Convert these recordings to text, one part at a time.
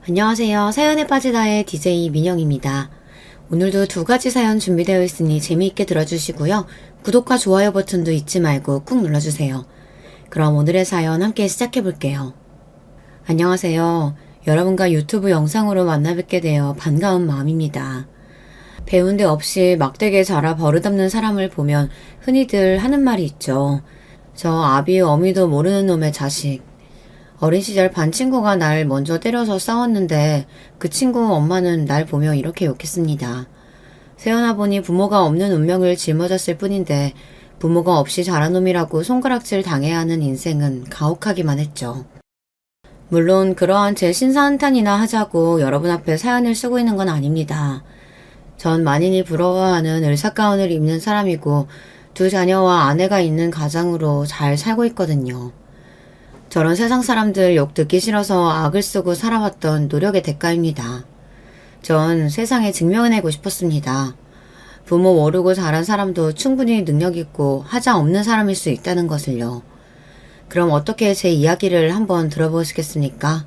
안녕하세요. 사연에 빠지다의 DJ 민영입니다. 오늘도 두 가지 사연 준비되어 있으니 재미있게 들어주시고요. 구독과 좋아요 버튼도 잊지 말고 꾹 눌러주세요. 그럼 오늘의 사연 함께 시작해볼게요. 안녕하세요. 여러분과 유튜브 영상으로 만나뵙게 되어 반가운 마음입니다. 배운 데 없이 막대기에 자라 버릇없는 사람을 보면 흔히들 하는 말이 있죠. 저 아비 어미도 모르는 놈의 자식. 어린 시절 반 친구가 날 먼저 때려서 싸웠는데 그 친구 엄마는 날 보며 이렇게 욕했습니다. 태어나 보니 부모가 없는 운명을 짊어졌을 뿐인데 부모가 없이 자란 놈이라고 손가락질 당해야 하는 인생은 가혹하기만 했죠. 물론 그러한 제 신사한탄이나 하자고 여러분 앞에 사연을 쓰고 있는 건 아닙니다. 전 만인이 부러워하는 을사가운을 입는 사람이고 두 자녀와 아내가 있는 가장으로 잘 살고 있거든요. 저런 세상 사람들 욕 듣기 싫어서 악을 쓰고 살아왔던 노력의 대가입니다. 전 세상에 증명해내고 싶었습니다. 부모 모르고 자란 사람도 충분히 능력 있고 하자 없는 사람일 수 있다는 것을요. 그럼 어떻게 제 이야기를 한번 들어보시겠습니까?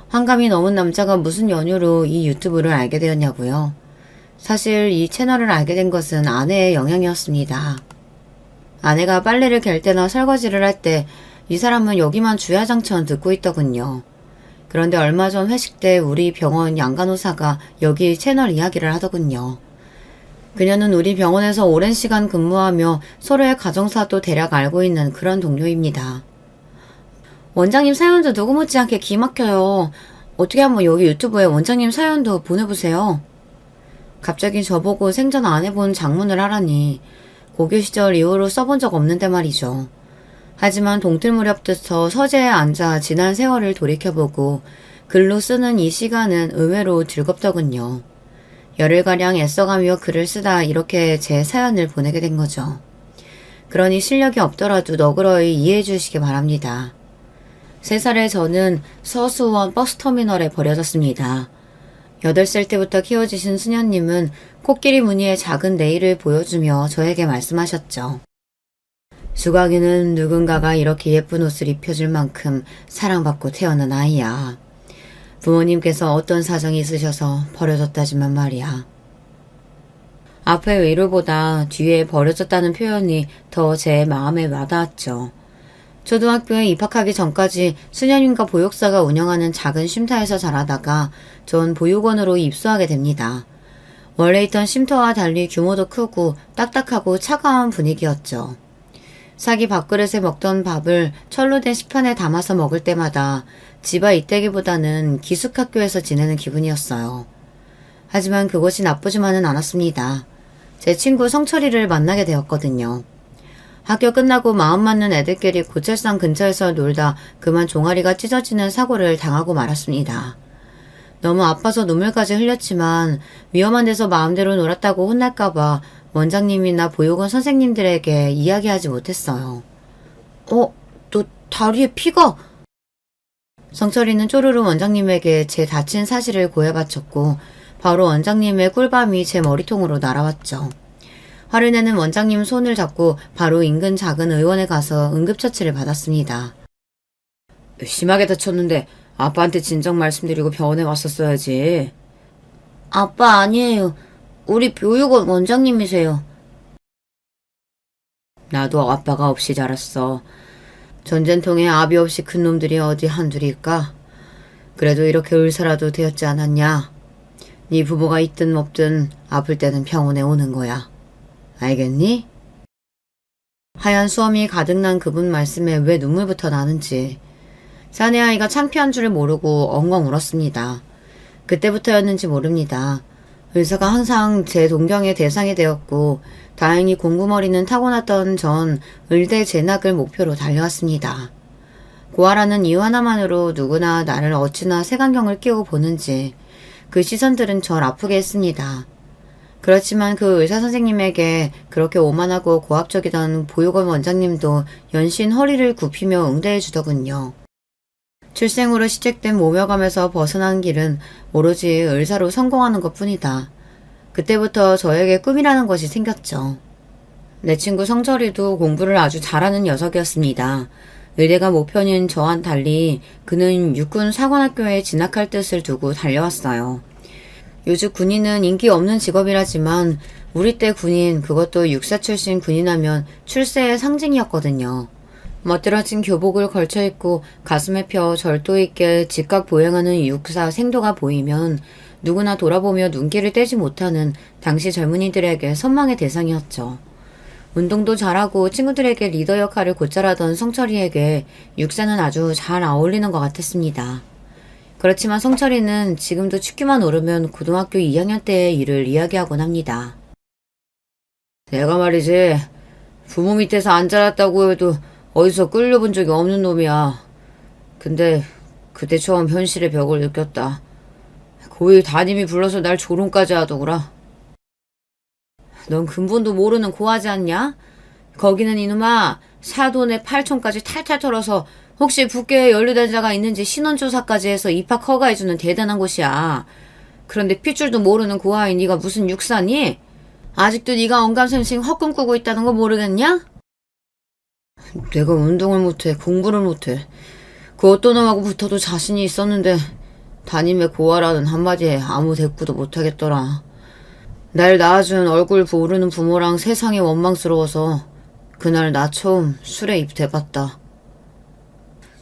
환감이 넘은 남자가 무슨 연유로 이 유튜브를 알게 되었냐고요? 사실 이 채널을 알게 된 것은 아내의 영향이었습니다. 아내가 빨래를 갤 때나 설거지를 할 때 이 사람은 여기만 주야장천 듣고 있더군요. 그런데 얼마 전 회식 때 우리 병원 양간호사가 여기 채널 이야기를 하더군요. 그녀는 우리 병원에서 오랜 시간 근무하며 서로의 가정사도 대략 알고 있는 그런 동료입니다. 원장님 사연도 누구 못지않게 기막혀요. 어떻게 한번 여기 유튜브에 원장님 사연도 보내보세요. 갑자기 저보고 생전 안 해본 장문을 하라니 고교 시절 이후로 써본 적 없는데 말이죠. 하지만 동틀 무렵부터 서재에 앉아 지난 세월을 돌이켜보고 글로 쓰는 이 시간은 의외로 즐겁더군요. 열흘가량 애써가며 글을 쓰다 이렇게 제 사연을 보내게 된 거죠. 그러니 실력이 없더라도 너그러이 이해해 주시기 바랍니다. 3살의 저는 서수원 버스터미널에 버려졌습니다. 8살 때부터 키워주신 수녀님은 코끼리 무늬의 작은 네일을 보여주며 저에게 말씀하셨죠. 수각이는 누군가가 이렇게 예쁜 옷을 입혀줄 만큼 사랑받고 태어난 아이야. 부모님께서 어떤 사정이 있으셔서 버려졌다지만 말이야. 앞의 위로보다 뒤에 버려졌다는 표현이 더 제 마음에 와닿았죠. 초등학교에 입학하기 전까지 수녀님과 보육사가 운영하는 작은 쉼터에서 자라다가 전 보육원으로 입소하게 됩니다. 원래 있던 쉼터와 달리 규모도 크고 딱딱하고 차가운 분위기였죠. 자기 밥그릇에 먹던 밥을 철로 된 식판에 담아서 먹을 때마다 집안 이때기보다는 기숙학교에서 지내는 기분이었어요. 하지만 그것이 나쁘지만은 않았습니다. 제 친구 성철이를 만나게 되었거든요. 학교 끝나고 마음 맞는 애들끼리 고철산 근처에서 놀다 그만 종아리가 찢어지는 사고를 당하고 말았습니다. 너무 아파서 눈물까지 흘렸지만 위험한 데서 마음대로 놀았다고 혼날까봐 원장님이나 보육원 선생님들에게 이야기하지 못했어요. 너 다리에 피가... 성철이는 쪼르르 원장님에게 제 다친 사실을 고해바쳤고 바로 원장님의 꿀밤이 제 머리통으로 날아왔죠. 화를 내는 원장님 손을 잡고 바로 인근 작은 의원에 가서 응급처치를 받았습니다. 심하게 다쳤는데 아빠한테 진작 말씀드리고 병원에 왔었어야지. 아빠 아니에요. 우리 보육원 원장님이세요. 나도 아빠가 없이 자랐어. 전쟁통에 아비 없이 큰 놈들이 어디 한둘일까? 그래도 이렇게 을사라도 되었지 않았냐? 네 부모가 있든 없든 아플 때는 병원에 오는 거야. 알겠니? 하얀 수염이 가득 난 그분 말씀에 왜 눈물부터 나는지. 사내 아이가 창피한 줄을 모르고 엉엉 울었습니다. 그때부터였는지 모릅니다. 의사가 항상 제 동경의 대상이 되었고 다행히 공부머리는 타고났던 전 의대 진학을 목표로 달려왔습니다. 고아라는 이유 하나만으로 누구나 나를 어찌나 색안경을 끼고 보는지 그 시선들은 절 아프게 했습니다. 그렇지만 그 의사선생님에게 그렇게 오만하고 고압적이던 보육원 원장님도 연신 허리를 굽히며 응대해 주더군요. 출생으로 시작된 모멸감에서 벗어난 길은 오로지 의사로 성공하는 것뿐이다. 그때부터 저에게 꿈이라는 것이 생겼죠. 내 친구 성철이도 공부를 아주 잘하는 녀석이었습니다. 의대가 목표인 저와는 달리 그는 육군 사관학교에 진학할 뜻을 두고 달려왔어요. 요즘 군인은 인기 없는 직업이라지만 우리 때 군인, 그것도 육사 출신 군인하면 출세의 상징이었거든요. 멋들어진 교복을 걸쳐 입고 가슴에 펴 절도 있게 직각 보행하는 육사 생도가 보이면 누구나 돌아보며 눈길을 떼지 못하는 당시 젊은이들에게 선망의 대상이었죠. 운동도 잘하고 친구들에게 리더 역할을 곧잘 하던 성철이에게 육사는 아주 잘 어울리는 것 같았습니다. 그렇지만 성철이는 지금도 춥기만 오르면 고등학교 2학년 때의 일을 이야기하곤 합니다. 내가 말이지, 부모 밑에서 안 자랐다고 해도 어디서 끌려본 적이 없는 놈이야. 근데 그때 처음 현실의 벽을 느꼈다. 고일 담임이 불러서 날 조롱까지 하더구라. 넌 근본도 모르는 고하지 않냐? 거기는 이놈아 사돈의 8촌까지 탈탈 털어서 혹시 북계에 연루된 자가 있는지 신원조사까지 해서 입학 허가해주는 대단한 곳이야. 그런데 핏줄도 모르는 고아인 네가 무슨 육사니? 아직도 네가 언감생심 헛꿈 꾸고 있다는 거 모르겠냐? 내가 운동을 못해, 공부를 못해. 그 어떤 놈하고 붙어도 자신이 있었는데 담임의 고아라는 한마디에 아무 대꾸도 못하겠더라. 날 낳아준 얼굴 모르는 부모랑 세상이 원망스러워서 그날 나 처음 술에 입 대봤다.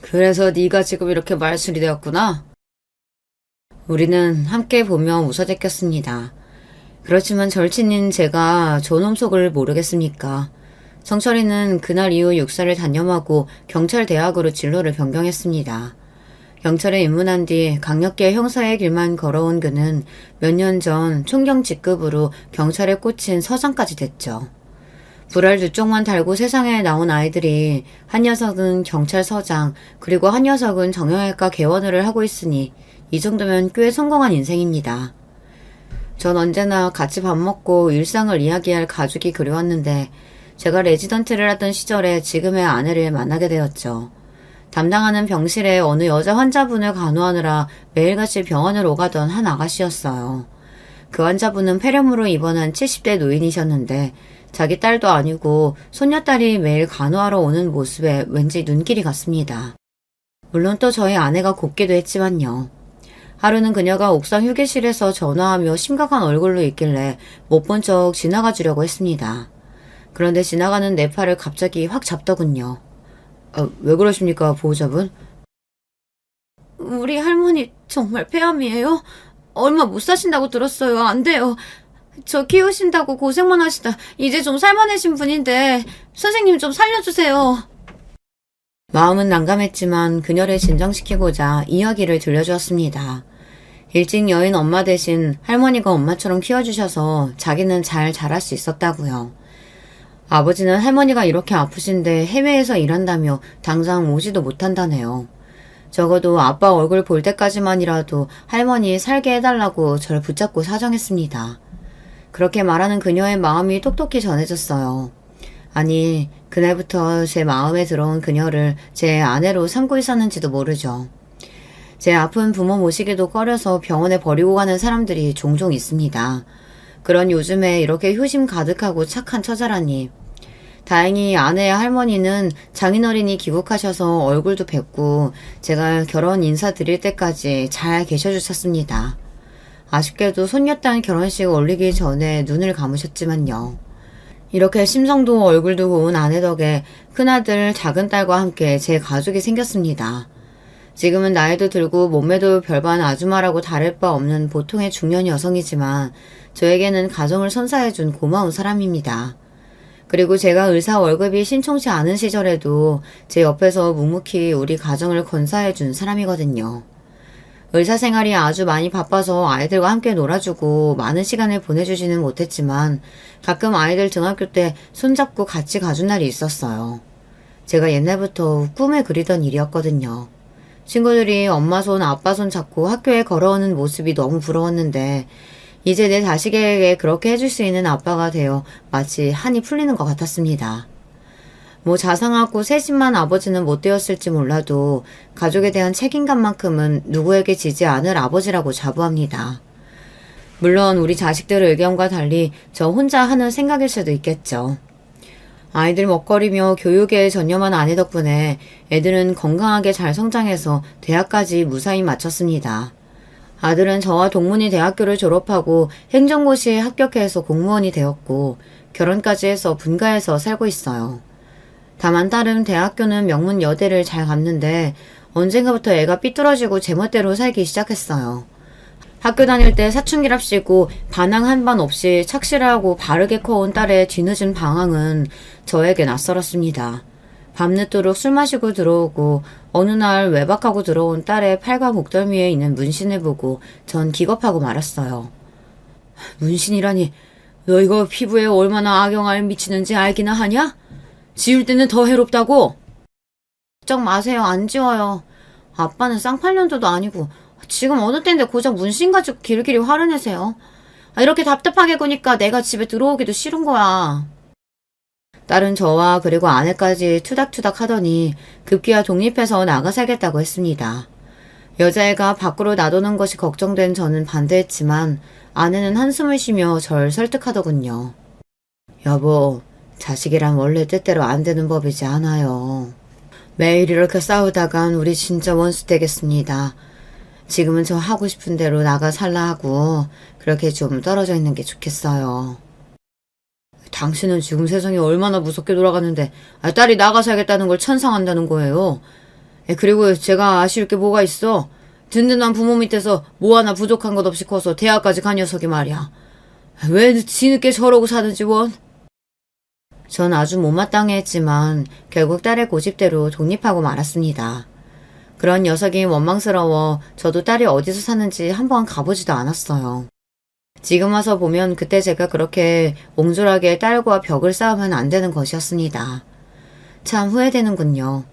그래서 네가 지금 이렇게 말술이 되었구나? 우리는 함께 보며 웃어제꼈습니다. 그렇지만 절친인 제가 저놈 속을 모르겠습니까? 성철이는 그날 이후 육사를 단념하고 경찰대학으로 진로를 변경했습니다. 경찰에 입문한 뒤 강력계 형사의 길만 걸어온 그는 몇 년 전 총경 직급으로 경찰에 꽂힌 서장까지 됐죠. 불알 두 쪽만 달고 세상에 나온 아이들이 한 녀석은 경찰서장, 그리고 한 녀석은 정형외과 개원을 하고 있으니 이 정도면 꽤 성공한 인생입니다. 전 언제나 같이 밥 먹고 일상을 이야기할 가족이 그리웠는데 제가 레지던트를 하던 시절에 지금의 아내를 만나게 되었죠. 담당하는 병실에 어느 여자 환자분을 간호하느라 매일같이 병원을 오가던 한 아가씨였어요. 그 환자분은 폐렴으로 입원한 70대 노인이셨는데 자기 딸도 아니고 손녀딸이 매일 간호하러 오는 모습에 왠지 눈길이 갔습니다. 물론 또 저희 아내가 곱기도 했지만요. 하루는 그녀가 옥상 휴게실에서 전화하며 심각한 얼굴로 있길래 못 본 척 지나가 주려고 했습니다. 그런데 지나가는 내 팔을 갑자기 확 잡더군요. 왜 그러십니까, 보호자분? 우리 할머니 정말 폐암이에요? 얼마 못 사신다고 들었어요. 안 돼요. 저 키우신다고 고생만 하시다 이제 좀 살만해진 분인데 선생님 좀 살려주세요. 마음은 난감했지만 그녀를 진정시키고자 이야기를 들려주었습니다. 일찍 여인 엄마 대신 할머니가 엄마처럼 키워주셔서 자기는 잘 자랄 수 있었다고요. 아버지는 할머니가 이렇게 아프신데 해외에서 일한다며 당장 오지도 못한다네요. 적어도 아빠 얼굴 볼 때까지만이라도 할머니 살게 해달라고 절 붙잡고 사정했습니다. 그렇게 말하는 그녀의 마음이 똑똑히 전해졌어요. 아니, 그날부터 제 마음에 들어온 그녀를 제 아내로 삼고 있었는지도 모르죠. 제 아픈 부모 모시기도 꺼려서 병원에 버리고 가는 사람들이 종종 있습니다. 그런 요즘에 이렇게 효심 가득하고 착한 처자라니. 다행히 아내의 할머니는 장인어른이 귀국하셔서 얼굴도 뵙고 제가 결혼 인사드릴 때까지 잘 계셔주셨습니다. 아쉽게도 손녀딸 결혼식 올리기 전에 눈을 감으셨지만요. 이렇게 심성도 얼굴도 고운 아내 덕에 큰아들 작은딸과 함께 제 가족이 생겼습니다. 지금은 나이도 들고 몸매도 별반 아주마라고 다를 바 없는 보통의 중년 여성이지만 저에게는 가정을 선사해준 고마운 사람입니다. 그리고 제가 의사 월급이 심청치 않은 시절에도 제 옆에서 묵묵히 우리 가정을 건사해준 사람이거든요. 의사 생활이 아주 많이 바빠서 아이들과 함께 놀아주고 많은 시간을 보내주지는 못했지만 가끔 아이들 등학교 때 손잡고 같이 가준 날이 있었어요. 제가 옛날부터 꿈에 그리던 일이었거든요. 친구들이 엄마 손, 아빠 손 잡고 학교에 걸어오는 모습이 너무 부러웠는데 이제 내 자식에게 그렇게 해줄 수 있는 아빠가 되어 마치 한이 풀리는 것 같았습니다. 뭐 자상하고 세심한 아버지는 못 되었을지 몰라도 가족에 대한 책임감만큼은 누구에게 지지 않을 아버지라고 자부합니다. 물론 우리 자식들 의견과 달리 저 혼자 하는 생각일 수도 있겠죠. 아이들 먹거리며 교육에 전념한 아내 덕분에 애들은 건강하게 잘 성장해서 대학까지 무사히 마쳤습니다. 아들은 저와 동문이 대학교를 졸업하고 행정고시에 합격해서 공무원이 되었고 결혼까지 해서 분가해서 살고 있어요. 다만 딸은 대학교는 명문 여대를 잘 갔는데 언젠가부터 애가 삐뚤어지고 제멋대로 살기 시작했어요. 학교 다닐 때 사춘기랍시고 반항 한 번 없이 착실하고 바르게 커온 딸의 뒤늦은 방황은 저에게 낯설었습니다. 밤늦도록 술 마시고 들어오고 어느 날 외박하고 들어온 딸의 팔과 목덜미에 있는 문신을 보고 전 기겁하고 말았어요. 문신이라니, 너 이거 피부에 얼마나 악영향을 미치는지 알기나 하냐? 지울 때는 더 해롭다고? 걱정 마세요. 안 지워요. 아빠는 쌍팔년도도 아니고 지금 어느 때인데 고작 문신 가지고 길길이 화를 내세요. 이렇게 답답하게 구니까 내가 집에 들어오기도 싫은 거야. 딸은 저와 그리고 아내까지 투닥투닥 하더니 급기야 독립해서 나가 살겠다고 했습니다. 여자애가 밖으로 놔두는 것이 걱정된 저는 반대했지만 아내는 한숨을 쉬며 절 설득하더군요. 여보, 자식이란 원래 뜻대로 안 되는 법이지 않아요. 매일 이렇게 싸우다간 우리 진짜 원수 되겠습니다. 지금은 저 하고 싶은 대로 나가 살라 하고 그렇게 좀 떨어져 있는 게 좋겠어요. 당신은 지금 세상이 얼마나 무섭게 돌아가는데 딸이 나가 살겠다는 걸 찬성한다는 거예요. 그리고 제가 아쉬울 게 뭐가 있어. 든든한 부모 밑에서 뭐 하나 부족한 것 없이 커서 대학까지 간 녀석이 말이야. 왜 뒤늦게 저러고 사는지 원. 전 아주 못마땅해 했지만 결국 딸의 고집대로 독립하고 말았습니다. 그런 녀석이 원망스러워 저도 딸이 어디서 사는지 한번 가보지도 않았어요. 지금 와서 보면 그때 제가 그렇게 옹졸하게 딸과 벽을 쌓으면 안 되는 것이었습니다. 참 후회되는군요.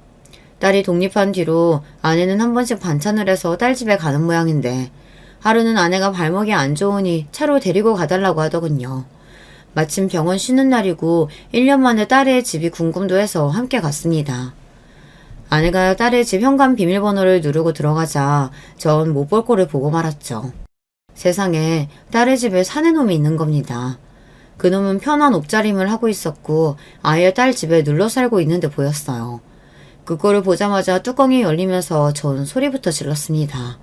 딸이 독립한 뒤로 아내는 한 번씩 반찬을 해서 딸 집에 가는 모양인데 하루는 아내가 발목이 안 좋으니 차로 데리고 가달라고 하더군요. 마침 병원 쉬는 날이고 1년 만에 딸의 집이 궁금도 해서 함께 갔습니다. 아내가 딸의 집 현관 비밀번호를 누르고 들어가자 전 못 볼 꼴을 보고 말았죠. 세상에 딸의 집에 사내 놈이 있는 겁니다. 그놈은 편한 옷차림을 하고 있었고 아예 딸 집에 눌러 살고 있는데 보였어요. 그거를 보자마자 뚜껑이 열리면서 전 소리부터 질렀습니다.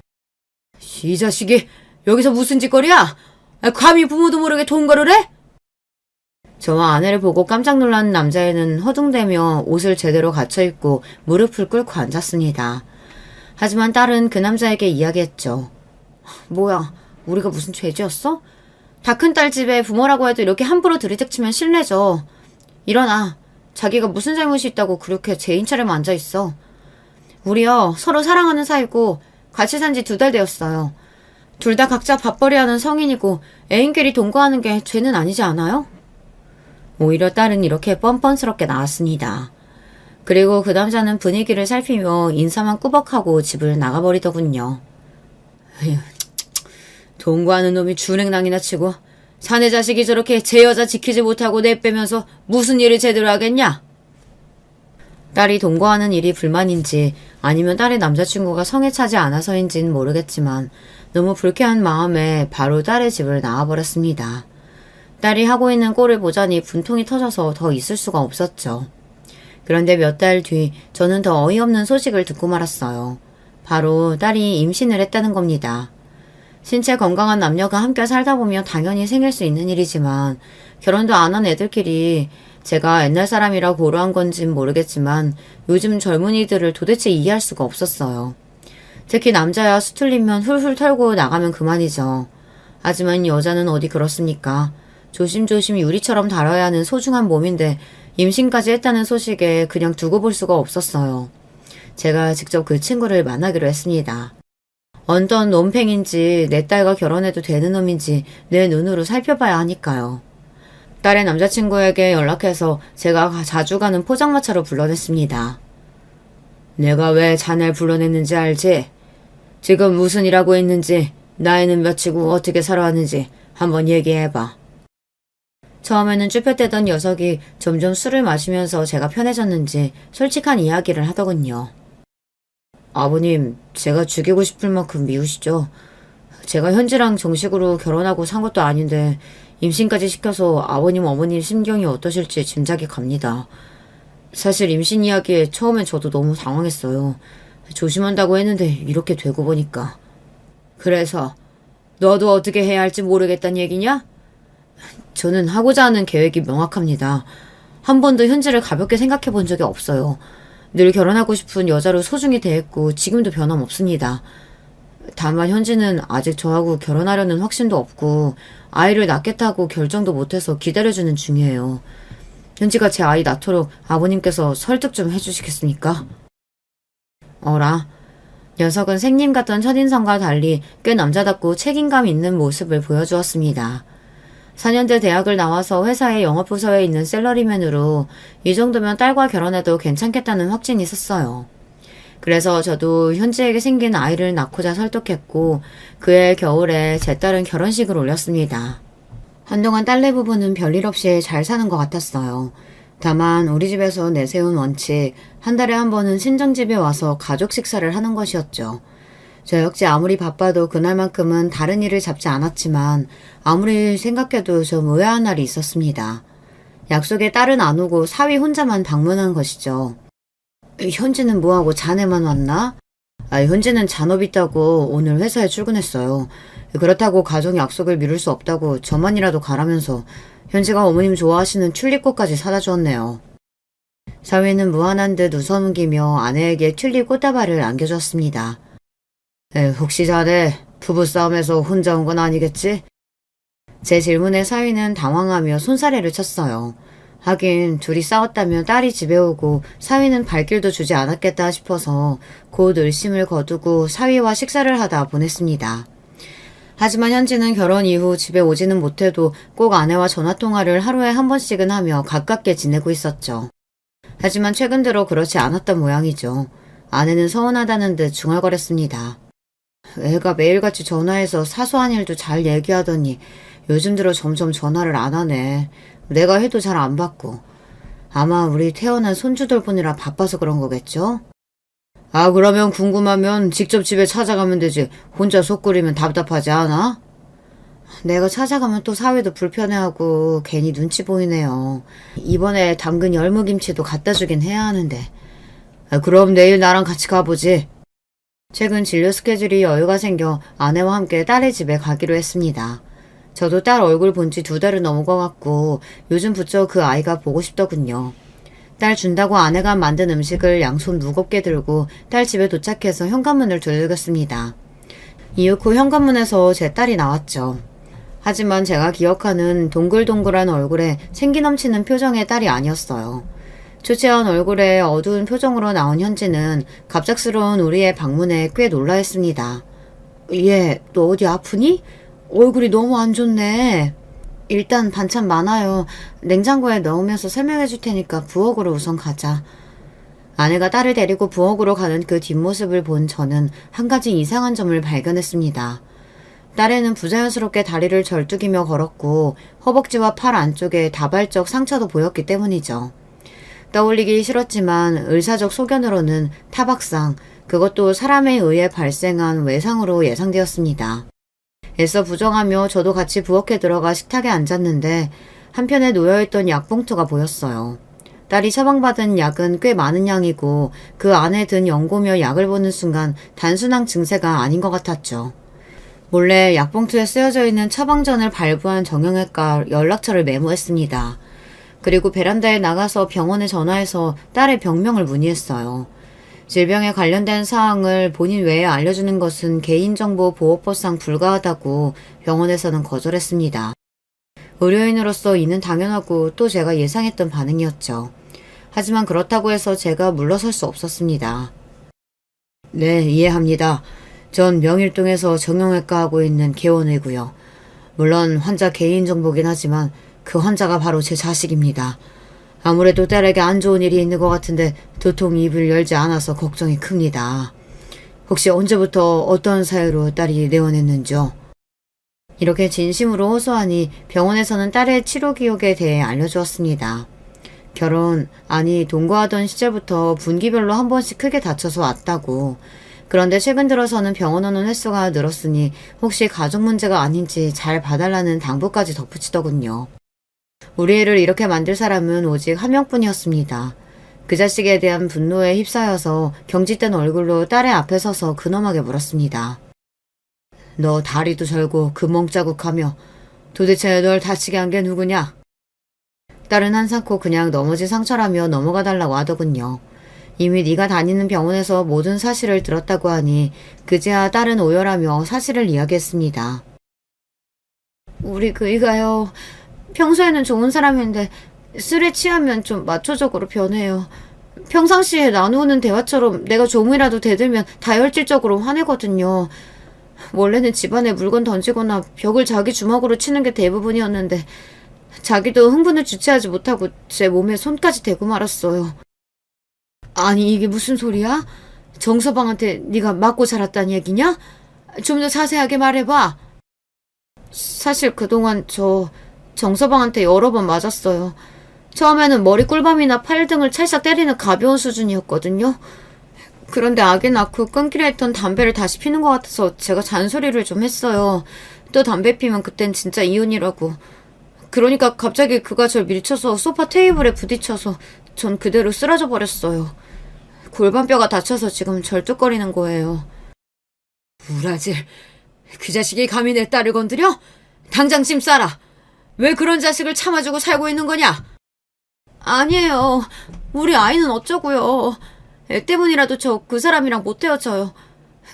이 자식이 여기서 무슨 짓거리야? 감히 부모도 모르게 동거를 해? 저와 아내를 보고 깜짝 놀란 남자애는 허둥대며 옷을 제대로 갖춰입고 무릎을 꿇고 앉았습니다. 하지만 딸은 그 남자에게 이야기했죠. 뭐야, 우리가 무슨 죄지었어? 다 큰 딸 집에 부모라고 해도 이렇게 함부로 들이닥치면 실례죠. 일어나. 자기가 무슨 잘못이 있다고 그렇게 죄인 차려만 앉아있어. 우리요, 서로 사랑하는 사이고 같이 산 지 2달 되었어요. 둘 다 각자 밥벌이하는 성인이고 애인끼리 동거하는 게 죄는 아니지 않아요? 오히려 딸은 이렇게 뻔뻔스럽게 나왔습니다. 그리고 그 남자는 분위기를 살피며 인사만 꾸벅하고 집을 나가버리더군요. 에휴, 동거하는 놈이 준행랑이나 치고 자네 자식이 저렇게 제 여자 지키지 못하고 내빼면서 무슨 일을 제대로 하겠냐? 딸이 동거하는 일이 불만인지 아니면 딸의 남자친구가 성에 차지 않아서인지는 모르겠지만 너무 불쾌한 마음에 바로 딸의 집을 나와버렸습니다. 딸이 하고 있는 꼴을 보자니 분통이 터져서 더 있을 수가 없었죠. 그런데 몇 달 뒤 저는 더 어이없는 소식을 듣고 말았어요. 바로 딸이 임신을 했다는 겁니다. 신체 건강한 남녀가 함께 살다 보면 당연히 생길 수 있는 일이지만 결혼도 안 한 애들끼리 제가 옛날 사람이라 고루한 건진 모르겠지만 요즘 젊은이들을 도대체 이해할 수가 없었어요. 특히 남자야 수틀리면 훌훌 털고 나가면 그만이죠. 하지만 여자는 어디 그렇습니까? 조심조심 유리처럼 다뤄야 하는 소중한 몸인데 임신까지 했다는 소식에 그냥 두고 볼 수가 없었어요. 제가 직접 그 친구를 만나기로 했습니다. 어떤 놈팽인지 내 딸과 결혼해도 되는 놈인지 내 눈으로 살펴봐야 하니까요. 딸의 남자친구에게 연락해서 제가 자주 가는 포장마차로 불러냈습니다. 내가 왜 자네를 불러냈는지 알지? 지금 무슨 일 하고 있는지, 나이는 몇이고 어떻게 살아왔는지 한번 얘기해봐. 처음에는 쭈뼛대던 녀석이 점점 술을 마시면서 제가 편해졌는지 솔직한 이야기를 하더군요. 아버님, 제가 죽이고 싶을 만큼 미우시죠? 제가 현지랑 정식으로 결혼하고 산 것도 아닌데 임신까지 시켜서 아버님 어머님 심경이 어떠실지 짐작이 갑니다. 사실 임신 이야기에 처음엔 저도 너무 당황했어요. 조심한다고 했는데 이렇게 되고 보니까. 그래서 너도 어떻게 해야 할지 모르겠단 얘기냐? 저는 하고자 하는 계획이 명확합니다. 한 번도 현지를 가볍게 생각해 본 적이 없어요. 늘 결혼하고 싶은 여자로 소중히 대했고 지금도 변함없습니다. 다만 현지는 아직 저하고 결혼하려는 확신도 없고 아이를 낳겠다고 결정도 못해서 기다려주는 중이에요. 현지가 제 아이 낳도록 아버님께서 설득 좀 해주시겠습니까? 어라. 녀석은 생님 같던 첫인상과 달리 꽤 남자답고 책임감 있는 모습을 보여주었습니다. 4년제 대학을 나와서 회사의 영업부서에 있는 샐러리맨으로 이 정도면 딸과 결혼해도 괜찮겠다는 확신이 있었어요. 그래서 저도 현지에게 생긴 아이를 낳고자 설득했고 그해 겨울에 제 딸은 결혼식을 올렸습니다. 한동안 딸네 부부는 별일 없이 잘 사는 것 같았어요. 다만 우리 집에서 내세운 원칙, 한 달에 한 번은 친정집에 와서 가족 식사를 하는 것이었죠. 저 역시 아무리 바빠도 그날만큼은 다른 일을 잡지 않았지만 아무리 생각해도 좀 의아한 날이 있었습니다. 약속에 딸은 안 오고 사위 혼자만 방문한 것이죠. 현지는 뭐하고 자네만 왔나? 현지는 잔업 있다고 오늘 회사에 출근했어요. 그렇다고 가족 약속을 미룰 수 없다고 저만이라도 가라면서 현지가 어머님 좋아하시는 튤립꽃까지 사다 주었네요. 사위는 무한한 듯 웃어넘기며 아내에게 튤립 꽃다발을 안겨줬습니다. 혹시 자네 부부싸움에서 혼자 온 건 아니겠지? 제 질문에 사위는 당황하며 손사래를 쳤어요. 하긴 둘이 싸웠다면 딸이 집에 오고 사위는 발길도 주지 않았겠다 싶어서 곧 의심을 거두고 사위와 식사를 하다 보냈습니다. 하지만 현지는 결혼 이후 집에 오지는 못해도 꼭 아내와 전화통화를 하루에 한 번씩은 하며 가깝게 지내고 있었죠. 하지만 최근 들어 그렇지 않았던 모양이죠. 아내는 서운하다는 듯 중얼거렸습니다. 애가 매일같이 전화해서 사소한 일도 잘 얘기하더니 요즘 들어 점점 전화를 안 하네. 내가 해도 잘 안 받고. 아마 우리 태어난 손주 돌보느라 바빠서 그런 거겠죠? 그러면 궁금하면 직접 집에 찾아가면 되지. 혼자 속 끓이면 답답하지 않아? 내가 찾아가면 또 사위도 불편해하고 괜히 눈치 보이네요. 이번에 담근 열무김치도 갖다 주긴 해야 하는데. 그럼 내일 나랑 같이 가보지. 최근 진료 스케줄이 여유가 생겨 아내와 함께 딸의 집에 가기로 했습니다. 저도 딸 얼굴 본 지 2달은 넘은 것 같고 요즘 부쩍 그 아이가 보고 싶더군요. 딸 준다고 아내가 만든 음식을 양손 무겁게 들고 딸 집에 도착해서 현관문을 두들겼습니다. 이윽 후 현관문에서 제 딸이 나왔죠. 하지만 제가 기억하는 동글동글한 얼굴에 생기 넘치는 표정의 딸이 아니었어요. 초췌한 얼굴에 어두운 표정으로 나온 현지는 갑작스러운 우리의 방문에 꽤 놀라했습니다. 얘, 너 어디 아프니? 얼굴이 너무 안 좋네. 일단 반찬 많아요. 냉장고에 넣으면서 설명해 줄 테니까 부엌으로 우선 가자. 아내가 딸을 데리고 부엌으로 가는 그 뒷모습을 본 저는 한 가지 이상한 점을 발견했습니다. 딸애는 부자연스럽게 다리를 절뚝이며 걸었고 허벅지와 팔 안쪽에 다발적 상처도 보였기 때문이죠. 떠올리기 싫었지만 의사적 소견으로는 타박상, 그것도 사람에 의해 발생한 외상으로 예상되었습니다. 애써 부정하며 저도 같이 부엌에 들어가 식탁에 앉았는데 한편에 놓여있던 약봉투가 보였어요. 딸이 처방받은 약은 꽤 많은 양이고 그 안에 든 연고며 약을 보는 순간 단순한 증세가 아닌 것 같았죠. 몰래 약봉투에 쓰여져 있는 처방전을 발부한 정형외과 연락처를 메모했습니다. 그리고 베란다에 나가서 병원에 전화해서 딸의 병명을 문의했어요. 질병에 관련된 사항을 본인 외에 알려주는 것은 개인정보 보호법상 불가하다고 병원에서는 거절했습니다. 의료인으로서 이는 당연하고 또 제가 예상했던 반응이었죠. 하지만 그렇다고 해서 제가 물러설 수 없었습니다. 네, 이해합니다. 전 명일동에서 정형외과 하고 있는 개원이고요. 물론 환자 개인정보긴 하지만 그 환자가 바로 제 자식입니다. 아무래도 딸에게 안 좋은 일이 있는 것 같은데 도통 입을 열지 않아서 걱정이 큽니다. 혹시 언제부터 어떤 사유로 딸이 내원했는지요? 이렇게 진심으로 호소하니 병원에서는 딸의 치료 기록에 대해 알려주었습니다. 동거하던 시절부터 분기별로 한 번씩 크게 다쳐서 왔다고. 그런데 최근 들어서는 병원 오는 횟수가 늘었으니 혹시 가족 문제가 아닌지 잘 봐달라는 당부까지 덧붙이더군요. 우리 애를 이렇게 만들 사람은 오직 한 명뿐이었습니다. 그 자식에 대한 분노에 휩싸여서 경직된 얼굴로 딸의 앞에 서서 근엄하게 물었습니다. 너 다리도 절고 금멍자국하며 도대체 널 다치게 한 게 누구냐? 딸은 한사코 그냥 넘어진 상처라며 넘어가 달라고 하더군요. 이미 네가 다니는 병원에서 모든 사실을 들었다고 하니 그제야 딸은 오열하며 사실을 이야기했습니다. 우리 그이가요. 평소에는 좋은 사람인데 술에 취하면 좀 마초적으로 변해요. 평상시에 나누는 대화처럼 내가 조금이라도 대들면 다혈질적으로 화내거든요. 원래는 집안에 물건 던지거나 벽을 자기 주먹으로 치는 게 대부분이었는데 자기도 흥분을 주체하지 못하고 제 몸에 손까지 대고 말았어요. 아니 이게 무슨 소리야? 정서방한테 네가 맞고 자랐다는 얘기냐? 좀 더 자세하게 말해봐. 사실 그동안 저 정서방한테 여러 번 맞았어요. 처음에는 머리 꿀밤이나 팔 등을 찰싹 때리는 가벼운 수준이었거든요. 그런데 아기 낳고 끊기로 했던 담배를 다시 피는 것 같아서 제가 잔소리를 좀 했어요. 또 담배 피면 그땐 진짜 이혼이라고. 그러니까 갑자기 그가 절 밀쳐서 소파 테이블에 부딪혀서 전 그대로 쓰러져 버렸어요. 골반뼈가 다쳐서 지금 절뚝거리는 거예요. 우라질, 그 자식이 감히 내 딸을 건드려? 당장 짐 싸라. 왜 그런 자식을 참아주고 살고 있는 거냐? 아니에요. 우리 아이는 어쩌고요. 애 때문이라도 저 그 사람이랑 못 헤어져요.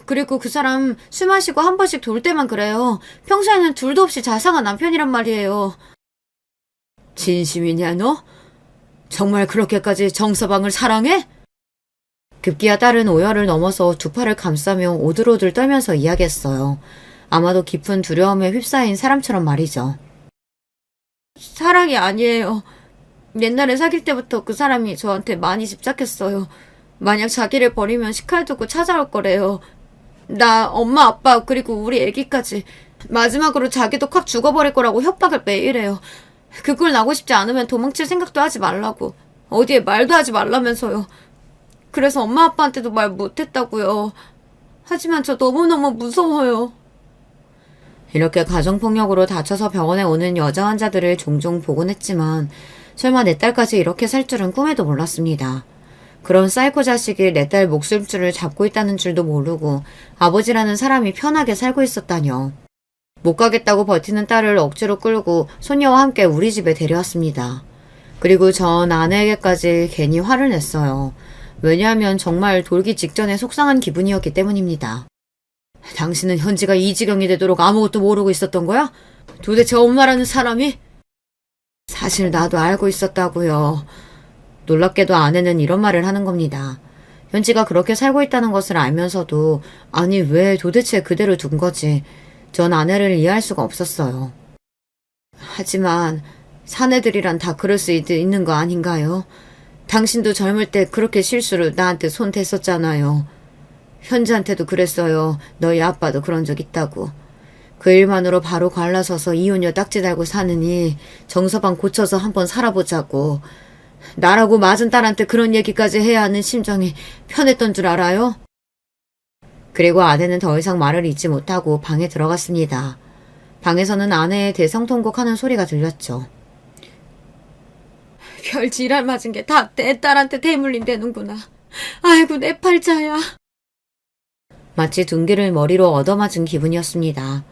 그리고 그 사람 술 마시고 한 번씩 돌 때만 그래요. 평소에는 둘도 없이 자상한 남편이란 말이에요. 진심이냐 너? 정말 그렇게까지 정서방을 사랑해? 급기야 딸은 오열을 넘어서 두 팔을 감싸며 오들오들 떨면서 이야기했어요. 아마도 깊은 두려움에 휩싸인 사람처럼 말이죠. 사랑이 아니에요. 옛날에 사귈 때부터 그 사람이 저한테 많이 집착했어요. 만약 자기를 버리면 시칼 두고 찾아올 거래요. 나, 엄마, 아빠, 그리고 우리 애기까지. 마지막으로 자기도 콱 죽어버릴 거라고 협박을 매일 해요. 그걸 나고 싶지 않으면 도망칠 생각도 하지 말라고. 어디에 말도 하지 말라면서요. 그래서 엄마 아빠한테도 말 못했다고요. 하지만 저 너무너무 무서워요. 이렇게 가정폭력으로 다쳐서 병원에 오는 여자 환자들을 종종 보곤 했지만 설마 내 딸까지 이렇게 살 줄은 꿈에도 몰랐습니다. 그런 사이코 자식이 내 딸 목숨줄을 잡고 있다는 줄도 모르고 아버지라는 사람이 편하게 살고 있었다뇨. 못 가겠다고 버티는 딸을 억지로 끌고 손녀와 함께 우리 집에 데려왔습니다. 그리고 전 아내에게까지 괜히 화를 냈어요. 왜냐하면 정말 돌기 직전에 속상한 기분이었기 때문입니다. 당신은 현지가 이 지경이 되도록 아무것도 모르고 있었던 거야? 도대체 엄마라는 사람이? 사실 나도 알고 있었다고요. 놀랍게도 아내는 이런 말을 하는 겁니다. 현지가 그렇게 살고 있다는 것을 알면서도 아니 왜 도대체 그대로 둔 거지. 전 아내를 이해할 수가 없었어요. 하지만 사내들이란 다 그럴 수 있는 거 아닌가요? 당신도 젊을 때 그렇게 실수로 나한테 손 댔었잖아요. 현지한테도 그랬어요. 너희 아빠도 그런 적 있다고. 그 일만으로 바로 갈라서서 이혼녀 딱지 달고 사느니 정서방 고쳐서 한번 살아보자고. 나라고 맞은 딸한테 그런 얘기까지 해야 하는 심정이 편했던 줄 알아요? 그리고 아내는 더 이상 말을 잇지 못하고 방에 들어갔습니다. 방에서는 아내의 대성통곡하는 소리가 들렸죠. 별 지랄 맞은 게 다 내 딸한테 대물림되는구나. 아이고 내 팔자야. 마치 둔기를 머리로 얻어맞은 기분이었습니다.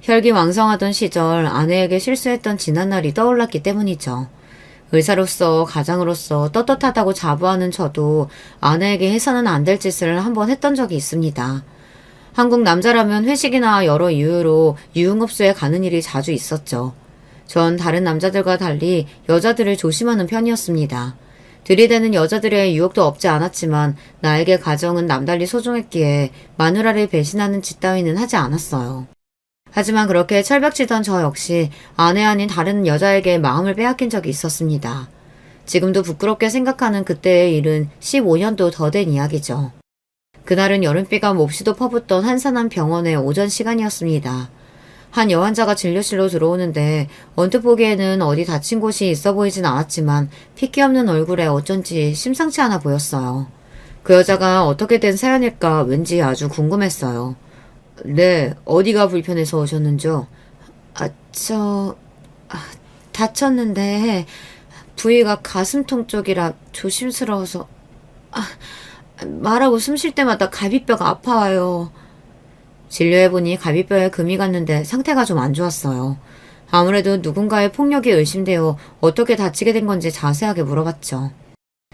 혈기왕성하던 시절 아내에게 실수했던 지난날이 떠올랐기 때문이죠. 의사로서 가장으로서 떳떳하다고 자부하는 저도 아내에게 해서는 안 될 짓을 한번 했던 적이 있습니다. 한국 남자라면 회식이나 여러 이유로 유흥업소에 가는 일이 자주 있었죠. 전 다른 남자들과 달리 여자들을 조심하는 편이었습니다. 들이대는 여자들의 유혹도 없지 않았지만 나에게 가정은 남달리 소중했기에 마누라를 배신하는 짓 따위는 하지 않았어요. 하지만 그렇게 철벽치던 저 역시 아내 아닌 다른 여자에게 마음을 빼앗긴 적이 있었습니다. 지금도 부끄럽게 생각하는 그때의 일은 15년도 더 된 이야기죠. 그날은 여름비가 몹시도 퍼붓던 한산한 병원의 오전 시간이었습니다. 한 여환자가 진료실로 들어오는데 언뜻 보기에는 어디 다친 곳이 있어 보이진 않았지만 핏기 없는 얼굴에 어쩐지 심상치 않아 보였어요. 그 여자가 어떻게 된 사연일까 왠지 아주 궁금했어요. 네, 어디가 불편해서 오셨는지요? 아, 저... 아, 다쳤는데 부위가 가슴통 쪽이라 조심스러워서 말하고 숨 쉴 때마다 갈비뼈가 아파와요. 진료해보니 갈비뼈에 금이 갔는데 상태가 좀 안 좋았어요. 아무래도 누군가의 폭력이 의심되어 어떻게 다치게 된 건지 자세하게 물어봤죠.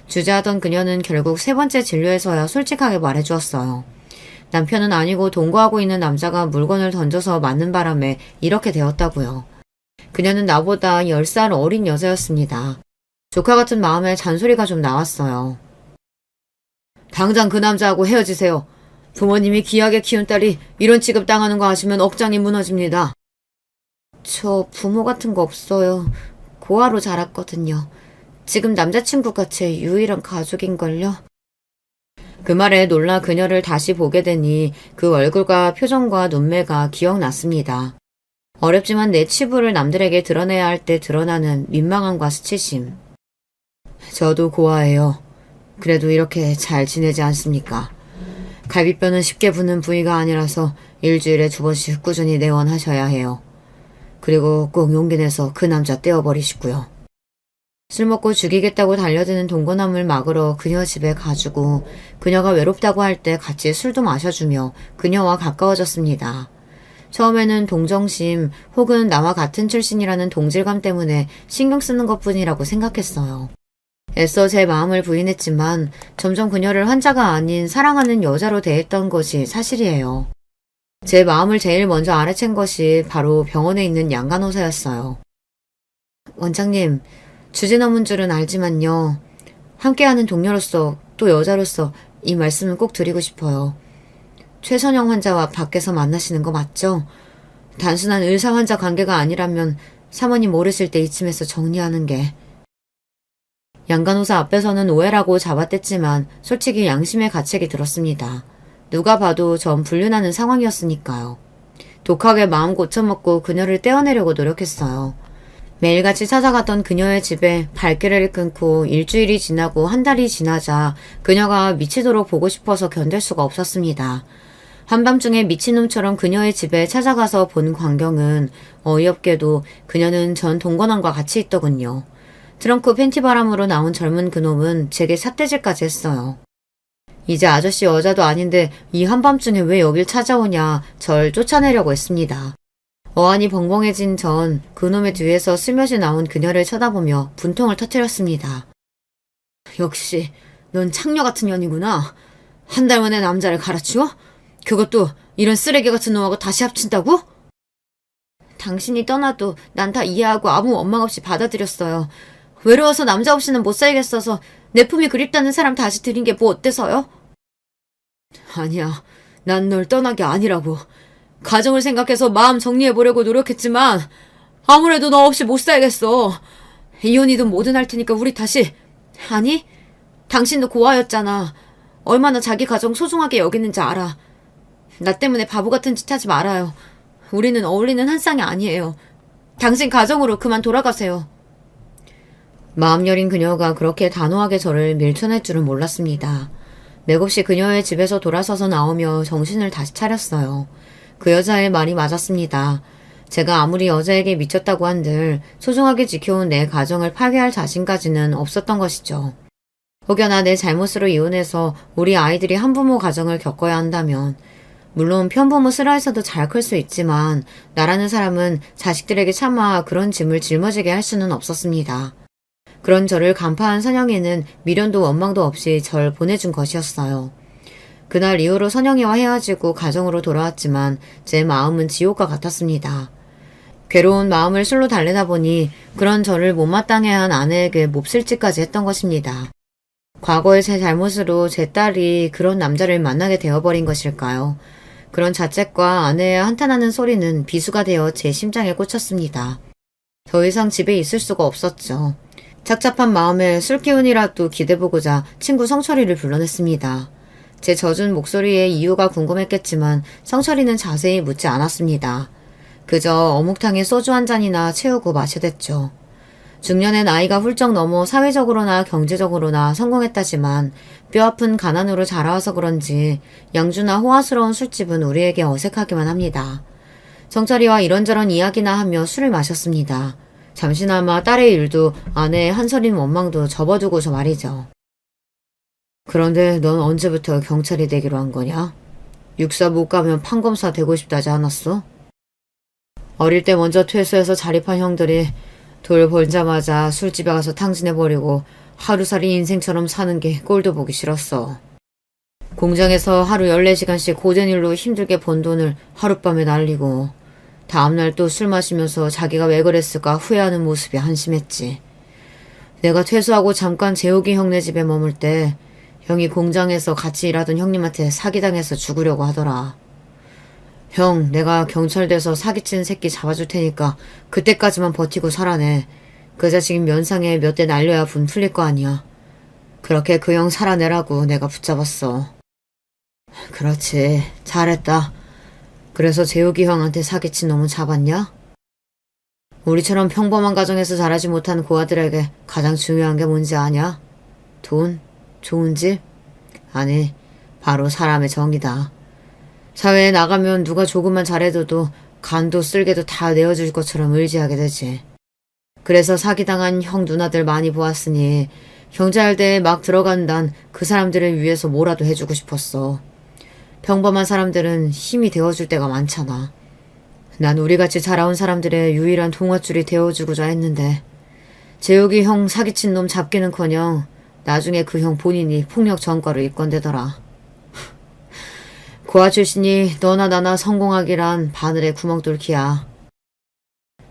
주저하던 그녀는 결국 세 번째 진료에서야 솔직하게 말해주었어요. 남편은 아니고 동거하고 있는 남자가 물건을 던져서 맞는 바람에 이렇게 되었다고요. 그녀는 나보다 10살 어린 여자였습니다. 조카 같은 마음에 잔소리가 좀 나왔어요. 당장 그 남자하고 헤어지세요. 부모님이 귀하게 키운 딸이 이런 취급 당하는 거 아시면 억장이 무너집니다. 저 부모 같은 거 없어요. 고아로 자랐거든요. 지금 남자친구가 제 유일한 가족인걸요. 그 말에 놀라 그녀를 다시 보게 되니 그 얼굴과 표정과 눈매가 기억났습니다. 어렵지만 내 치부를 남들에게 드러내야 할 때 드러나는 민망함과 수치심. 저도 고아예요. 그래도 이렇게 잘 지내지 않습니까? 갈비뼈는 쉽게 부는 부위가 아니라서 일주일에 2번씩 꾸준히 내원하셔야 해요. 그리고 꼭 용기 내서 그 남자 떼어버리시고요. 술 먹고 죽이겠다고 달려드는 동거남을 막으러 그녀 집에 가주고 그녀가 외롭다고 할 때 같이 술도 마셔주며 그녀와 가까워졌습니다. 처음에는 동정심 혹은 나와 같은 출신이라는 동질감 때문에 신경 쓰는 것뿐이라고 생각했어요. 애써 제 마음을 부인했지만 점점 그녀를 환자가 아닌 사랑하는 여자로 대했던 것이 사실이에요. 제 마음을 제일 먼저 알아챈 것이 바로 병원에 있는 양간호사였어요. 원장님, 주제 넘은 줄은 알지만요. 함께하는 동료로서 또 여자로서 이 말씀을 꼭 드리고 싶어요. 최선영 환자와 밖에서 만나시는 거 맞죠? 단순한 의사-환자 관계가 아니라면 사모님 모르실 때 이쯤에서 정리하는 게. 양간호사 앞에서는 오해라고 잡아댔지만 솔직히 양심의 가책이 들었습니다. 누가 봐도 전 불륜하는 상황이었으니까요. 독하게 마음 고쳐먹고 그녀를 떼어내려고 노력했어요. 매일같이 찾아갔던 그녀의 집에 발길을 끊고 일주일이 지나고 한 달이 지나자 그녀가 미치도록 보고 싶어서 견딜 수가 없었습니다. 한밤중에 미친놈처럼 그녀의 집에 찾아가서 본 광경은 어이없게도 그녀는 전 동거남과 같이 있더군요. 트렁크 팬티바람으로 나온 젊은 그놈은 제게 삿대질까지 했어요. 이제 아저씨 여자도 아닌데 이 한밤중에 왜 여길 찾아오냐 절 쫓아내려고 했습니다. 어안이 벙벙해진 전 그놈의 뒤에서 스며시 나온 그녀를 쳐다보며 분통을 터뜨렸습니다. 역시 넌 창녀 같은 년이구나. 한 달 만에 남자를 갈아치워? 그것도 이런 쓰레기 같은 놈하고 다시 합친다고? 당신이 떠나도 난 다 이해하고 아무 원망 없이 받아들였어요. 외로워서 남자 없이는 못 살겠어서 내 품이 그립다는 사람 다시 들인 게 뭐 어때서요? 아니야, 난 널 떠난 게 아니라고. 가정을 생각해서 마음 정리해보려고 노력했지만 아무래도 너 없이 못 살겠어. 이혼이든 뭐든 할 테니까 우리 다시. 아니, 당신도 고아였잖아. 얼마나 자기 가정 소중하게 여기는지 알아. 나 때문에 바보 같은 짓 하지 말아요. 우리는 어울리는 한 쌍이 아니에요. 당신 가정으로 그만 돌아가세요. 마음 여린 그녀가 그렇게 단호하게 저를 밀쳐낼 줄은 몰랐습니다. 맥없이 그녀의 집에서 돌아서서 나오며 정신을 다시 차렸어요. 그 여자의 말이 맞았습니다. 제가 아무리 여자에게 미쳤다고 한들 소중하게 지켜온 내 가정을 파괴할 자신까지는 없었던 것이죠. 혹여나 내 잘못으로 이혼해서 우리 아이들이 한부모 가정을 겪어야 한다면 물론 편부모 슬하에서도 잘 클 수 있지만 나라는 사람은 자식들에게 차마 그런 짐을 짊어지게 할 수는 없었습니다. 그런 저를 간파한 선영이는 미련도 원망도 없이 절 보내준 것이었어요. 그날 이후로 선영이와 헤어지고 가정으로 돌아왔지만 제 마음은 지옥과 같았습니다. 괴로운 마음을 술로 달래다 보니 그런 저를 못마땅해 한 아내에게 몹쓸짓까지 했던 것입니다. 과거의 제 잘못으로 제 딸이 그런 남자를 만나게 되어버린 것일까요? 그런 자책과 아내의 한탄하는 소리는 비수가 되어 제 심장에 꽂혔습니다. 더 이상 집에 있을 수가 없었죠. 착잡한 마음에 술 기운이라도 기대보고자 친구 성철이를 불러냈습니다. 제 젖은 목소리에 이유가 궁금했겠지만 성철이는 자세히 묻지 않았습니다. 그저 어묵탕에 소주 한 잔이나 채우고 마셔댔죠. 중년의 나이가 훌쩍 넘어 사회적으로나 경제적으로나 성공했다지만 뼈아픈 가난으로 자라와서 그런지 양주나 호화스러운 술집은 우리에게 어색하기만 합니다. 정철이와 이런저런 이야기나 하며 술을 마셨습니다. 잠시나마 딸의 일도 아내의 한서린 원망도 접어두고서 말이죠. 그런데 넌 언제부터 경찰이 되기로 한 거냐? 육사 못 가면 판검사 되고 싶다지 않았어? 어릴 때 먼저 퇴소해서 자립한 형들이 돌 벌자마자 술집에 가서 탕진해버리고 하루살이 인생처럼 사는 게 꼴도 보기 싫었어. 공장에서 하루 14시간씩 고된 일로 힘들게 번 돈을 하룻밤에 날리고 다음날 또 술 마시면서 자기가 왜 그랬을까 후회하는 모습이 한심했지. 내가 퇴소하고 잠깐 재욱이 형네 집에 머물 때 형이 공장에서 같이 일하던 형님한테 사기당해서 죽으려고 하더라. 형, 내가 경찰 돼서 사기친 새끼 잡아줄 테니까 그때까지만 버티고 살아내. 그 자식이 면상에 몇 대 날려야 분 풀릴 거 아니야. 그렇게 그 형 살아내라고 내가 붙잡았어. 그렇지, 잘했다. 그래서 재욱이 형한테 사기친 놈은 잡았냐? 우리처럼 평범한 가정에서 자라지 못한 고아들에게 가장 중요한 게 뭔지 아냐? 돈? 좋은 집? 아니, 바로 사람의 정이다. 사회에 나가면 누가 조금만 잘해줘도 간도 쓸개도 다 내어줄 것처럼 의지하게 되지. 그래서 사기당한 형 누나들 많이 보았으니 경찰대에 막 들어간 난 그 사람들을 위해서 뭐라도 해주고 싶었어. 평범한 사람들은 힘이 되어줄 때가 많잖아. 난 우리같이 자라온 사람들의 유일한 동화줄이 되어주고자 했는데 재욱이 형 사기친 놈 잡기는커녕 나중에 그 형 본인이 폭력 전과로 입건되더라. 고아 출신이 너나 나나 성공하기란 바늘에 구멍 뚫기야.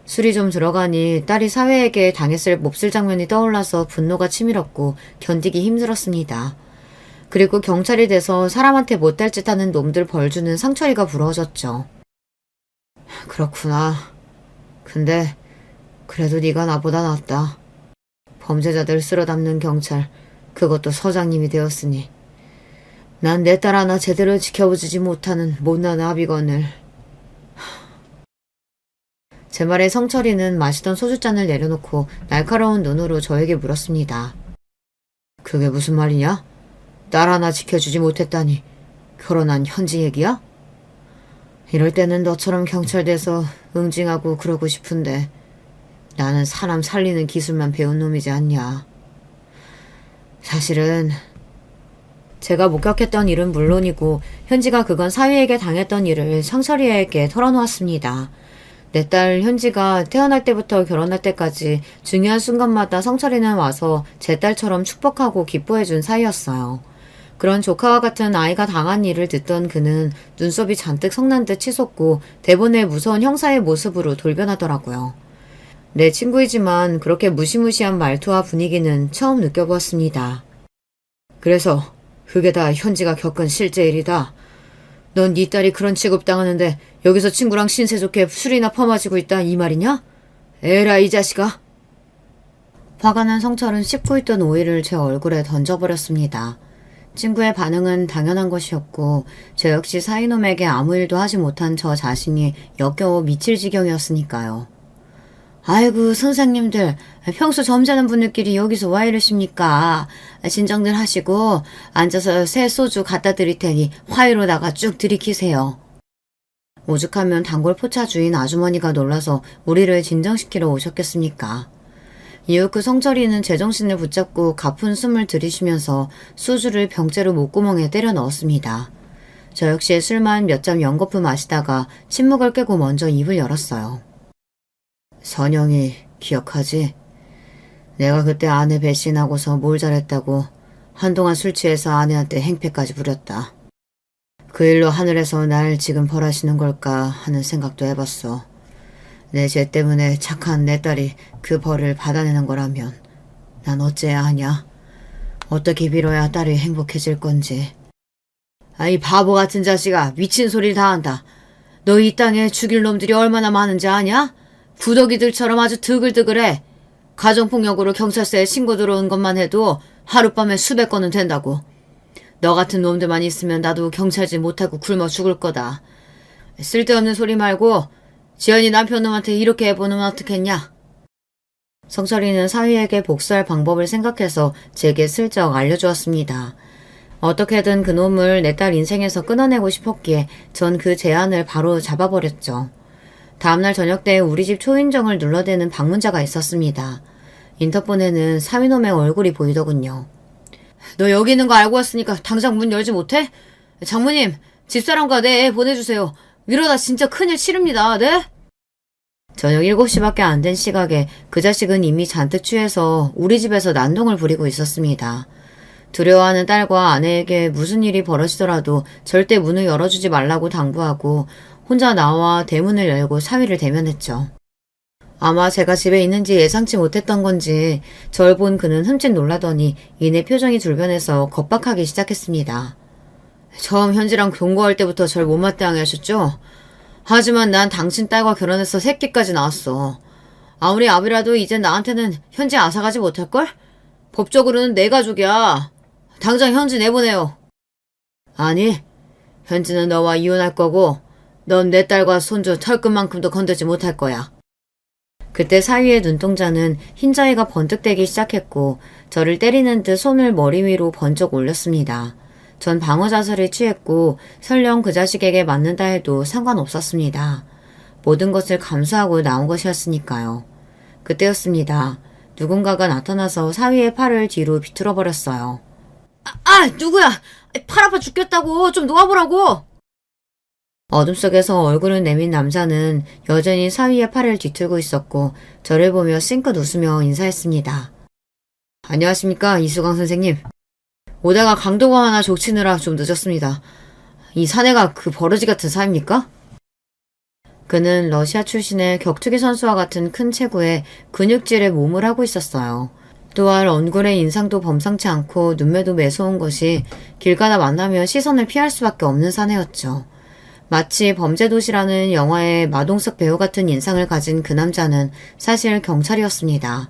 술이 좀 들어가니 딸이 사회에게 당했을 몹쓸 장면이 떠올라서 분노가 치밀었고 견디기 힘들었습니다. 그리고 경찰이 돼서 사람한테 못될 짓 하는 놈들 벌주는 상철이가 부러워졌죠. 그렇구나. 근데 그래도 네가 나보다 낫다. 범죄자들 쓸어담는 경찰, 그것도 서장님이 되었으니. 난 내 딸 하나 제대로 지켜보지 못하는 못난 아비건을. 제 말에 성철이는 마시던 소주잔을 내려놓고 날카로운 눈으로 저에게 물었습니다. 그게 무슨 말이냐? 딸 하나 지켜주지 못했다니 결혼한 현지 얘기야? 이럴 때는 너처럼 경찰 돼서 응징하고 그러고 싶은데 나는 사람 살리는 기술만 배운 놈이지 않냐. 사실은 제가 목격했던 일은 물론이고 현지가 그간 사위에게 당했던 일을 성철이에게 털어놓았습니다. 내 딸 현지가 태어날 때부터 결혼할 때까지 중요한 순간마다 성철이는 와서 제 딸처럼 축복하고 기뻐해준 사이였어요. 그런 조카와 같은 아이가 당한 일을 듣던 그는 눈썹이 잔뜩 성난 듯 치솟고 대본의 무서운 형사의 모습으로 돌변하더라고요. 내 친구이지만 그렇게 무시무시한 말투와 분위기는 처음 느껴보았습니다. 그래서 그게 다 현지가 겪은 실제 일이다. 넌 네 딸이 그런 취급당하는데 여기서 친구랑 신세 좋게 술이나 퍼마시고 있다 이 말이냐? 에라 이 자식아. 화가 난 성철은 씹고 있던 오이를 제 얼굴에 던져버렸습니다. 친구의 반응은 당연한 것이었고 저 역시 사이놈에게 아무 일도 하지 못한 저 자신이 역겨워 미칠 지경이었으니까요. 아이고 선생님들 평소 점잖은 분들끼리 여기서 와 이러십니까? 진정들 하시고 앉아서 새 소주 갖다 드릴 테니 화이로다가 쭉 들이키세요. 오죽하면 단골 포차 주인 아주머니가 놀라서 우리를 진정시키러 오셨겠습니까? 이후 그 성철이는 제정신을 붙잡고 가쁜 숨을 들이쉬면서 소주를 병째로 목구멍에 때려 넣었습니다. 저 역시 술만 몇 잔 연거푸 마시다가 침묵을 깨고 먼저 입을 열었어요. 선영이 기억하지? 내가 그때 아내 배신하고서 뭘 잘했다고 한동안 술 취해서 아내한테 행패까지 부렸다. 그 일로 하늘에서 날 지금 벌하시는 걸까 하는 생각도 해봤어. 내 죄 때문에 착한 내 딸이 그 벌을 받아내는 거라면 난 어째야 하냐? 어떻게 빌어야 딸이 행복해질 건지. 아이 바보 같은 자식아 미친 소리를 다 한다. 너 이 땅에 죽일 놈들이 얼마나 많은지 아냐? 구더기들처럼 아주 드글드글해. 가정폭력으로 경찰서에 신고 들어온 것만 해도 하룻밤에 수백 건은 된다고. 너 같은 놈들만 있으면 나도 경찰직 못하고 굶어 죽을 거다. 쓸데없는 소리 말고 지연이 남편 놈한테 이렇게 해보면 어떻겠냐? 성철이는 사위에게 복수할 방법을 생각해서 제게 슬쩍 알려주었습니다. 어떻게든 그놈을 내 딸 인생에서 끊어내고 싶었기에 전 그 제안을 바로 잡아버렸죠. 다음날 저녁 때 우리 집 초인종을 눌러대는 방문자가 있었습니다. 인터폰에는 사위놈의 얼굴이 보이더군요. 너 여기 있는 거 알고 왔으니까 당장 문 열지 못해? 장모님, 집사람과 내 애 보내주세요. 이러다 진짜 큰일 치릅니다. 네? 저녁 7시밖에 안 된 시각에 그 자식은 이미 잔뜩 취해서 우리 집에서 난동을 부리고 있었습니다. 두려워하는 딸과 아내에게 무슨 일이 벌어지더라도 절대 문을 열어주지 말라고 당부하고 혼자 나와 대문을 열고 사위를 대면했죠. 아마 제가 집에 있는지 예상치 못했던 건지 절 본 그는 흠칫 놀라더니 이내 표정이 둘변해서 겁박하기 시작했습니다. 처음 현지랑 동거할 때부터 절 못마땅해 하셨죠? 하지만 난 당신 딸과 결혼해서 새끼까지 낳았어. 아무리 아비라도 이젠 나한테는 현지 앗아가지 못할걸? 법적으로는 내 가족이야. 당장 현지 내보내요. 아니, 현지는 너와 이혼할 거고 넌 내 딸과 손주 털끝만큼도 건들지 못할 거야. 그때 사위의 눈동자는 흰자위가 번뜩대기 시작했고 저를 때리는 듯 손을 머리 위로 번쩍 올렸습니다. 전 방어 자세를 취했고 설령 그 자식에게 맞는다 해도 상관없었습니다. 모든 것을 감수하고 나온 것이었으니까요. 그때였습니다. 누군가가 나타나서 사위의 팔을 뒤로 비틀어버렸어요. 누구야! 팔 아파 죽겠다고! 좀 놓아보라고! 어둠 속에서 얼굴을 내민 남자는 여전히 사위의 팔을 뒤틀고 있었고 저를 보며 싱긋 웃으며 인사했습니다. 안녕하십니까, 이수강 선생님. 오다가 강도가 하나 족치느라 좀 늦었습니다. 이 사내가 그 버러지 같은 사입니까? 그는 러시아 출신의 격투기 선수와 같은 큰 체구에 근육질의 몸을 하고 있었어요. 또한 얼굴의 인상도 범상치 않고 눈매도 매서운 것이 길 가다 만나면 시선을 피할 수밖에 없는 사내였죠. 마치 범죄도시라는 영화의 마동석 배우 같은 인상을 가진 그 남자는 사실 경찰이었습니다.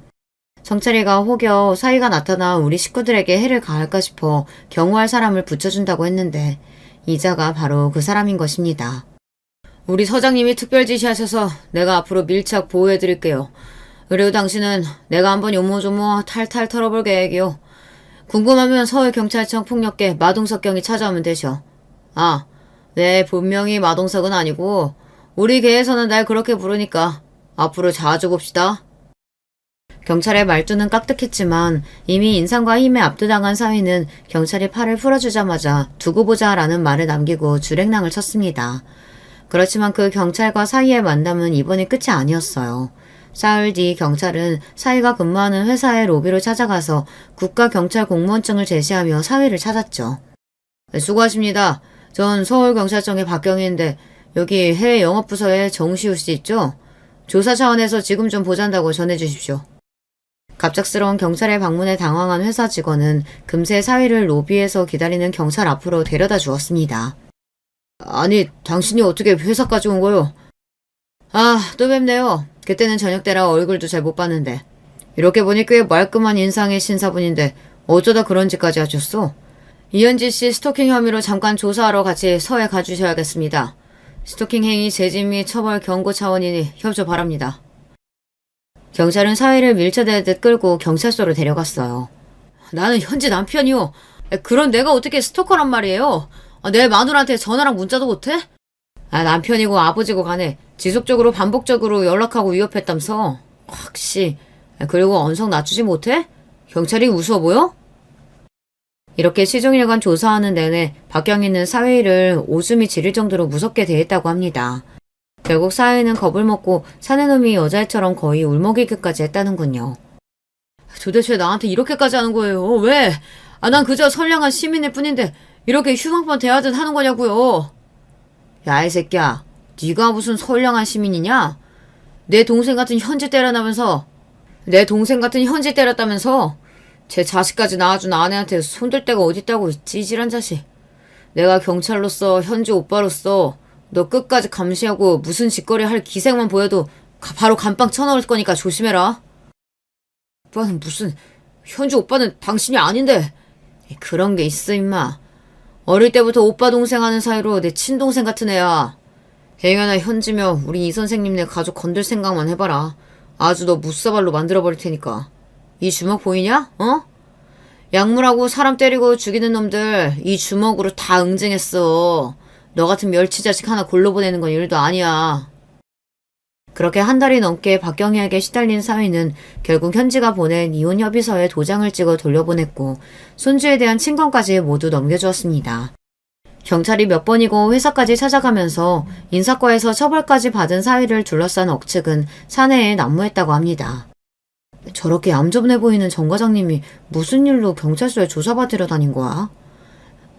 성철이가 혹여 사위가 나타나 우리 식구들에게 해를 가할까 싶어 경호할 사람을 붙여준다고 했는데 이자가 바로 그 사람인 것입니다. 우리 서장님이 특별 지시하셔서 내가 앞으로 밀착 보호해드릴게요. 그리고 당신은 내가 한번 요모조모 탈탈 털어볼 계획이요. 궁금하면 서울경찰청 폭력계 마동석경이 찾아오면 되셔. 네, 분명히 마동석은 아니고 우리 계에서는 날 그렇게 부르니까 앞으로 자주 봅시다. 경찰의 말투는 깍듯했지만 이미 인상과 힘에 압도당한 사위는 경찰이 팔을 풀어주자마자 두고 보자라는 말을 남기고 주랭랑을 쳤습니다. 그렇지만 그 경찰과 사위의 만남은 이번이 끝이 아니었어요. 사흘 뒤 경찰은 사위가 근무하는 회사의 로비로 찾아가서 국가경찰 공무원증을 제시하며 사위를 찾았죠. 수고하십니다. 전 서울경찰청의 박경희인데 여기 해외 영업부서에 정시우 씨 있죠? 조사 차원에서 지금 좀 보잔다고 전해주십시오. 갑작스러운 경찰의 방문에 당황한 회사 직원은 금세 사위를 로비에서 기다리는 경찰 앞으로 데려다 주었습니다. 아니, 당신이 어떻게 회사까지 온 거요? 또 뵙네요. 그때는 저녁 때라 얼굴도 잘 못 봤는데. 이렇게 보니 꽤 말끔한 인상의 신사분인데 어쩌다 그런 짓까지 하셨어? 이현지 씨 스토킹 혐의로 잠깐 조사하러 같이 서에 가주셔야겠습니다. 스토킹 행위 재진 및 처벌 경고 차원이니 협조 바랍니다. 경찰은 사위를 밀쳐대듯 끌고 경찰서로 데려갔어요. 나는 현지 남편이요. 그런 내가 어떻게 스토커란 말이에요. 내 마누라한테 전화랑 문자도 못해? 남편이고 아버지고 간에 지속적으로 반복적으로 연락하고 위협했다면서. 확시. 그리고 언성 낮추지 못해? 경찰이 우스워 보여? 이렇게 시종일관 조사하는 내내 박경희는 사위를 오줌이 지릴 정도로 무섭게 대했다고 합니다. 결국 사위는 겁을 먹고 사내놈이 여자애처럼 거의 울먹이기까지 했다는군요. 도대체 나한테 이렇게까지 하는 거예요? 왜? 난 그저 선량한 시민일 뿐인데 이렇게 휴방판 대하듯 하는 거냐고요. 야, 이 새끼야. 네가 무슨 선량한 시민이냐? 내 동생 같은 현지 때렸다면서 제 자식까지 낳아준 아내한테 손댈 데가 어딨다고, 찌질한 자식. 내가 경찰로서 현지 오빠로서 너 끝까지 감시하고 무슨 짓거리 할 기색만 보여도 바로 감빵 쳐넣을 거니까 조심해라. 오빠는 무슨, 현지 오빠는 당신이 아닌데. 그런 게 있어, 임마. 어릴 때부터 오빠 동생 하는 사이로 내 친동생 같은 애야. 행여나 현지며 우리 이 선생님네 가족 건들 생각만 해봐라. 아주 너 무사발로 만들어버릴 테니까. 이 주먹 보이냐? 어? 약물하고 사람 때리고 죽이는 놈들 이 주먹으로 다 응징했어. 너 같은 멸치 자식 하나 골로 보내는 건 일도 아니야. 그렇게 한 달이 넘게 박경희에게 시달린 사위는 결국 현지가 보낸 이혼 협의서에 도장을 찍어 돌려보냈고 손주에 대한 친권까지 모두 넘겨주었습니다. 경찰이 몇 번이고 회사까지 찾아가면서 인사과에서 처벌까지 받은 사위를 둘러싼 억측은 사내에 난무했다고 합니다. 저렇게 얌전해 보이는 정 과장님이 무슨 일로 경찰서에 조사받으러 다닌 거야?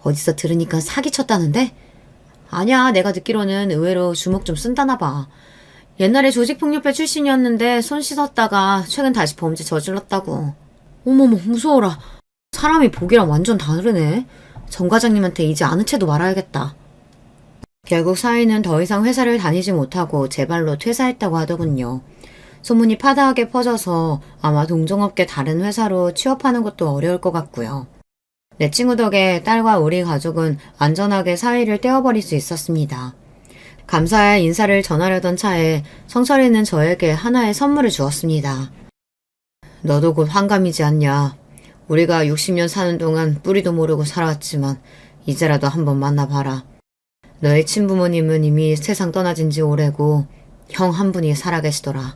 어디서 들으니까 사기쳤다는데? 아니야, 내가 듣기로는 의외로 주먹 좀 쓴다나 봐. 옛날에 조직폭력배 출신이었는데 손 씻었다가 최근 다시 범죄 저질렀다고. 어머머, 무서워라. 사람이 보기랑 완전 다르네. 정 과장님한테 이제 아는 채도 말아야겠다. 결국 사위는 더 이상 회사를 다니지 못하고 제 발로 퇴사했다고 하더군요. 소문이 파다하게 퍼져서 아마 동종업계 다른 회사로 취업하는 것도 어려울 것 같고요. 내 친구 덕에 딸과 우리 가족은 안전하게 사위를 떼어버릴 수 있었습니다. 감사의 인사를 전하려던 차에 성철이는 저에게 하나의 선물을 주었습니다. 너도 곧 환갑이지 않냐. 우리가 60년 사는 동안 뿌리도 모르고 살아왔지만 이제라도 한번 만나봐라. 너의 친부모님은 이미 세상 떠나진 지 오래고 형 한 분이 살아계시더라.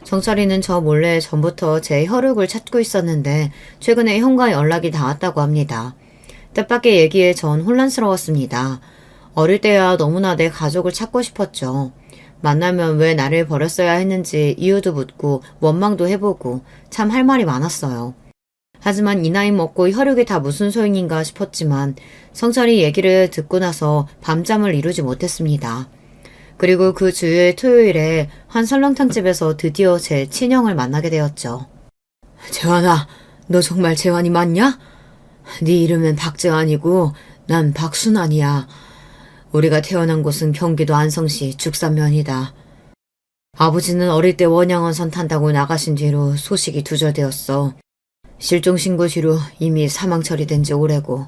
정철이는 저 몰래 전부터 제 혈육을 찾고 있었는데 최근에 형과 연락이 닿았다고 합니다. 뜻밖의 얘기에 전 혼란스러웠습니다. 어릴 때야 너무나 내 가족을 찾고 싶었죠. 만나면 왜 나를 버렸어야 했는지 이유도 묻고 원망도 해보고 참 할 말이 많았어요. 하지만 이 나이 먹고 혈육이 다 무슨 소용인가 싶었지만 성철이 얘기를 듣고 나서 밤잠을 이루지 못했습니다. 그리고 그 주일 토요일에 한 설렁탕집에서 드디어 제 친형을 만나게 되었죠. 재환아, 너 정말 재환이 맞냐? 네 이름은 박재환이고 난 박순환이야. 우리가 태어난 곳은 경기도 안성시 죽산면이다. 아버지는 어릴 때 원양어선 탄다고 나가신 뒤로 소식이 두절되었어. 실종신고 뒤로 이미 사망 처리된 지 오래고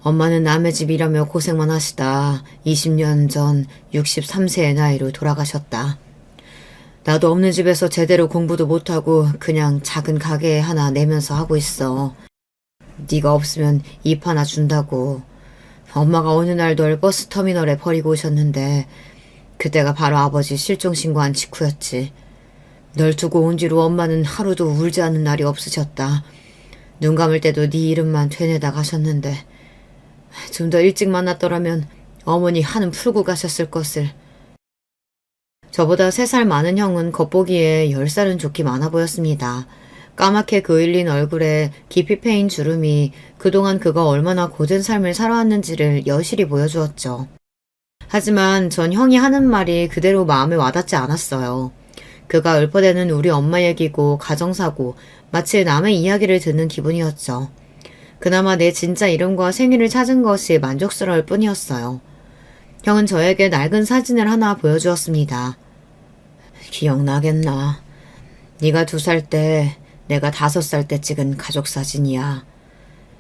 엄마는 남의 집 일하며 고생만 하시다 20년 전 63세의 나이로 돌아가셨다. 나도 없는 집에서 제대로 공부도 못하고 그냥 작은 가게 하나 내면서 하고 있어. 네가 없으면 입 하나 준다고. 엄마가 어느 날 널 버스터미널에 버리고 오셨는데 그때가 바로 아버지 실종신고한 직후였지. 널 두고 온 뒤로 엄마는 하루도 울지 않는 날이 없으셨다. 눈 감을 때도 네 이름만 되뇌다 가셨는데 좀 더 일찍 만났더라면 어머니 한은 풀고 가셨을 것을. 저보다 3살 많은 형은 겉보기에 10살은 좋기 많아 보였습니다. 까맣게 그을린 얼굴에 깊이 패인 주름이 그동안 그가 얼마나 고된 삶을 살아왔는지를 여실히 보여주었죠. 하지만 전 형이 하는 말이 그대로 마음에 와닿지 않았어요. 그가 읊어대는 우리 엄마 얘기고 가정사고 마치 남의 이야기를 듣는 기분이었죠. 그나마 내 진짜 이름과 생일을 찾은 것이 만족스러울 뿐이었어요. 형은 저에게 낡은 사진을 하나 보여주었습니다. 기억나겠나. 네가 2살 때 내가 5살 때 찍은 가족사진이야.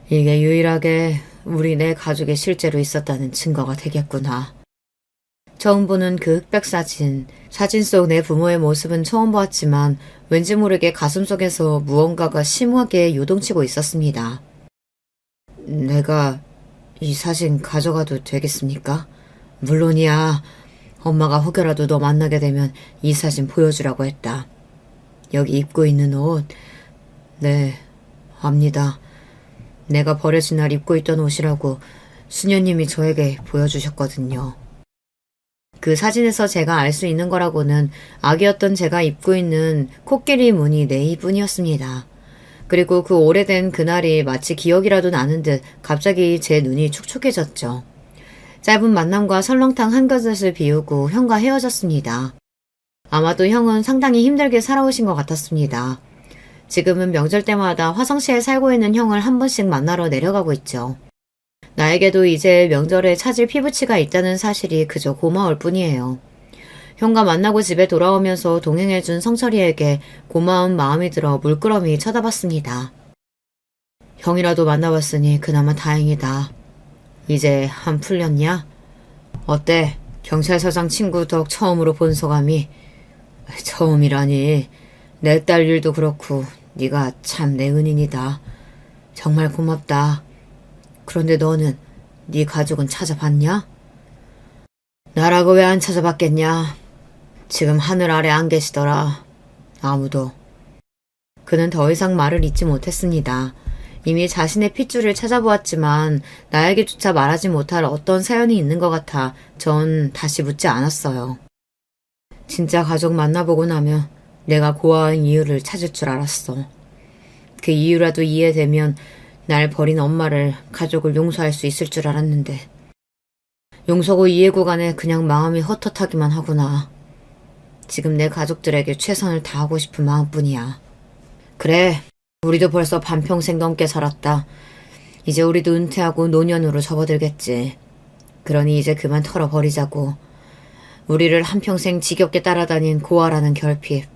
이게 유일하게 우리 내 가족이 실제로 있었다는 증거가 되겠구나. 처음 보는 그 흑백 사진 속 내 부모의 모습은 처음 보았지만 왠지 모르게 가슴속에서 무언가가 심하게 요동치고 있었습니다. 내가 이 사진 가져가도 되겠습니까? 물론이야. 엄마가 혹여라도 너 만나게 되면 이 사진 보여주라고 했다. 여기 입고 있는 옷. 네, 압니다. 내가 버려진 날 입고 있던 옷이라고 수녀님이 저에게 보여주셨거든요. 그 사진에서 제가 알 수 있는 거라고는 아기였던 제가 입고 있는 코끼리 무늬 네이뿐이었습니다. 그리고 그 오래된 그날이 마치 기억이라도 나는 듯 갑자기 제 눈이 촉촉해졌죠. 짧은 만남과 설렁탕 한 그릇을 비우고 형과 헤어졌습니다. 아마도 형은 상당히 힘들게 살아오신 것 같았습니다. 지금은 명절 때마다 화성시에 살고 있는 형을 한 번씩 만나러 내려가고 있죠. 나에게도 이제 명절에 찾을 피부치가 있다는 사실이 그저 고마울 뿐이에요. 형과 만나고 집에 돌아오면서 동행해준 성철이에게 고마운 마음이 들어 물끄러미 쳐다봤습니다. 형이라도 만나봤으니 그나마 다행이다. 이제 한 풀렸냐? 어때? 경찰서장 친구 덕 처음으로 본 소감이? 처음이라니. 내 딸 일도 그렇고 네가 참 내 은인이다. 정말 고맙다. 그런데 너는 네 가족은 찾아봤냐? 나라고 왜 안 찾아봤겠냐? 지금 하늘 아래 안 계시더라. 아무도. 그는 더 이상 말을 잇지 못했습니다. 이미 자신의 핏줄을 찾아보았지만 나에게조차 말하지 못할 어떤 사연이 있는 것 같아 전 다시 묻지 않았어요. 진짜 가족 만나보고 나면 내가 고아인 이유를 찾을 줄 알았어. 그 이유라도 이해되면 날 버린 엄마를, 가족을 용서할 수 있을 줄 알았는데 용서고 이해고 간에 그냥 마음이 헛헛하기만 하구나. 지금 내 가족들에게 최선을 다하고 싶은 마음뿐이야. 그래, 우리도 벌써 반평생 넘게 살았다. 이제 우리도 은퇴하고 노년으로 접어들겠지. 그러니 이제 그만 털어버리자고. 우리를 한평생 지겹게 따라다닌 고아라는 결핍,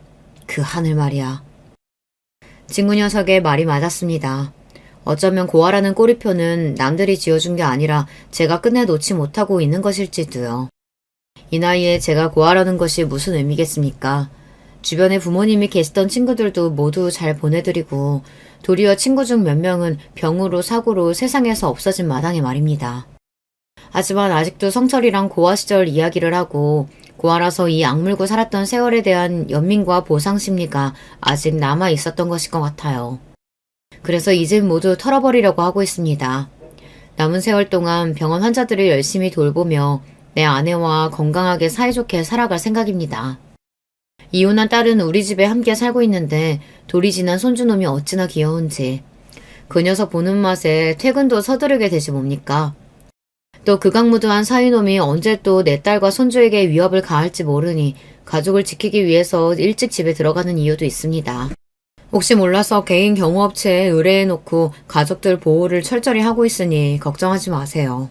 그 하늘 말이야. 친구 녀석의 말이 맞았습니다. 어쩌면 고아라는 꼬리표는 남들이 지어준 게 아니라 제가 끝내 놓지 못하고 있는 것일지도요. 이 나이에 제가 고아라는 것이 무슨 의미겠습니까? 주변에 부모님이 계시던 친구들도 모두 잘 보내드리고 도리어 친구 중 몇 명은 병으로 사고로 세상에서 없어진 마당에 말입니다. 하지만 아직도 성철이랑 고아 시절 이야기를 하고 고아라서 이 악물고 살았던 세월에 대한 연민과 보상 심리가 아직 남아 있었던 것일 것 같아요. 그래서 이젠 모두 털어버리려고 하고 있습니다. 남은 세월 동안 병원 환자들을 열심히 돌보며 내 아내와 건강하게 사이좋게 살아갈 생각입니다. 이혼한 딸은 우리 집에 함께 살고 있는데 돌이 지난 손주놈이 어찌나 귀여운지. 그 녀석 보는 맛에 퇴근도 서두르게 되지 뭡니까? 또 극악무도한 사위놈이 언제 또 내 딸과 손주에게 위협을 가할지 모르니 가족을 지키기 위해서 일찍 집에 들어가는 이유도 있습니다. 혹시 몰라서 개인 경호업체에 의뢰해놓고 가족들 보호를 철저히 하고 있으니 걱정하지 마세요.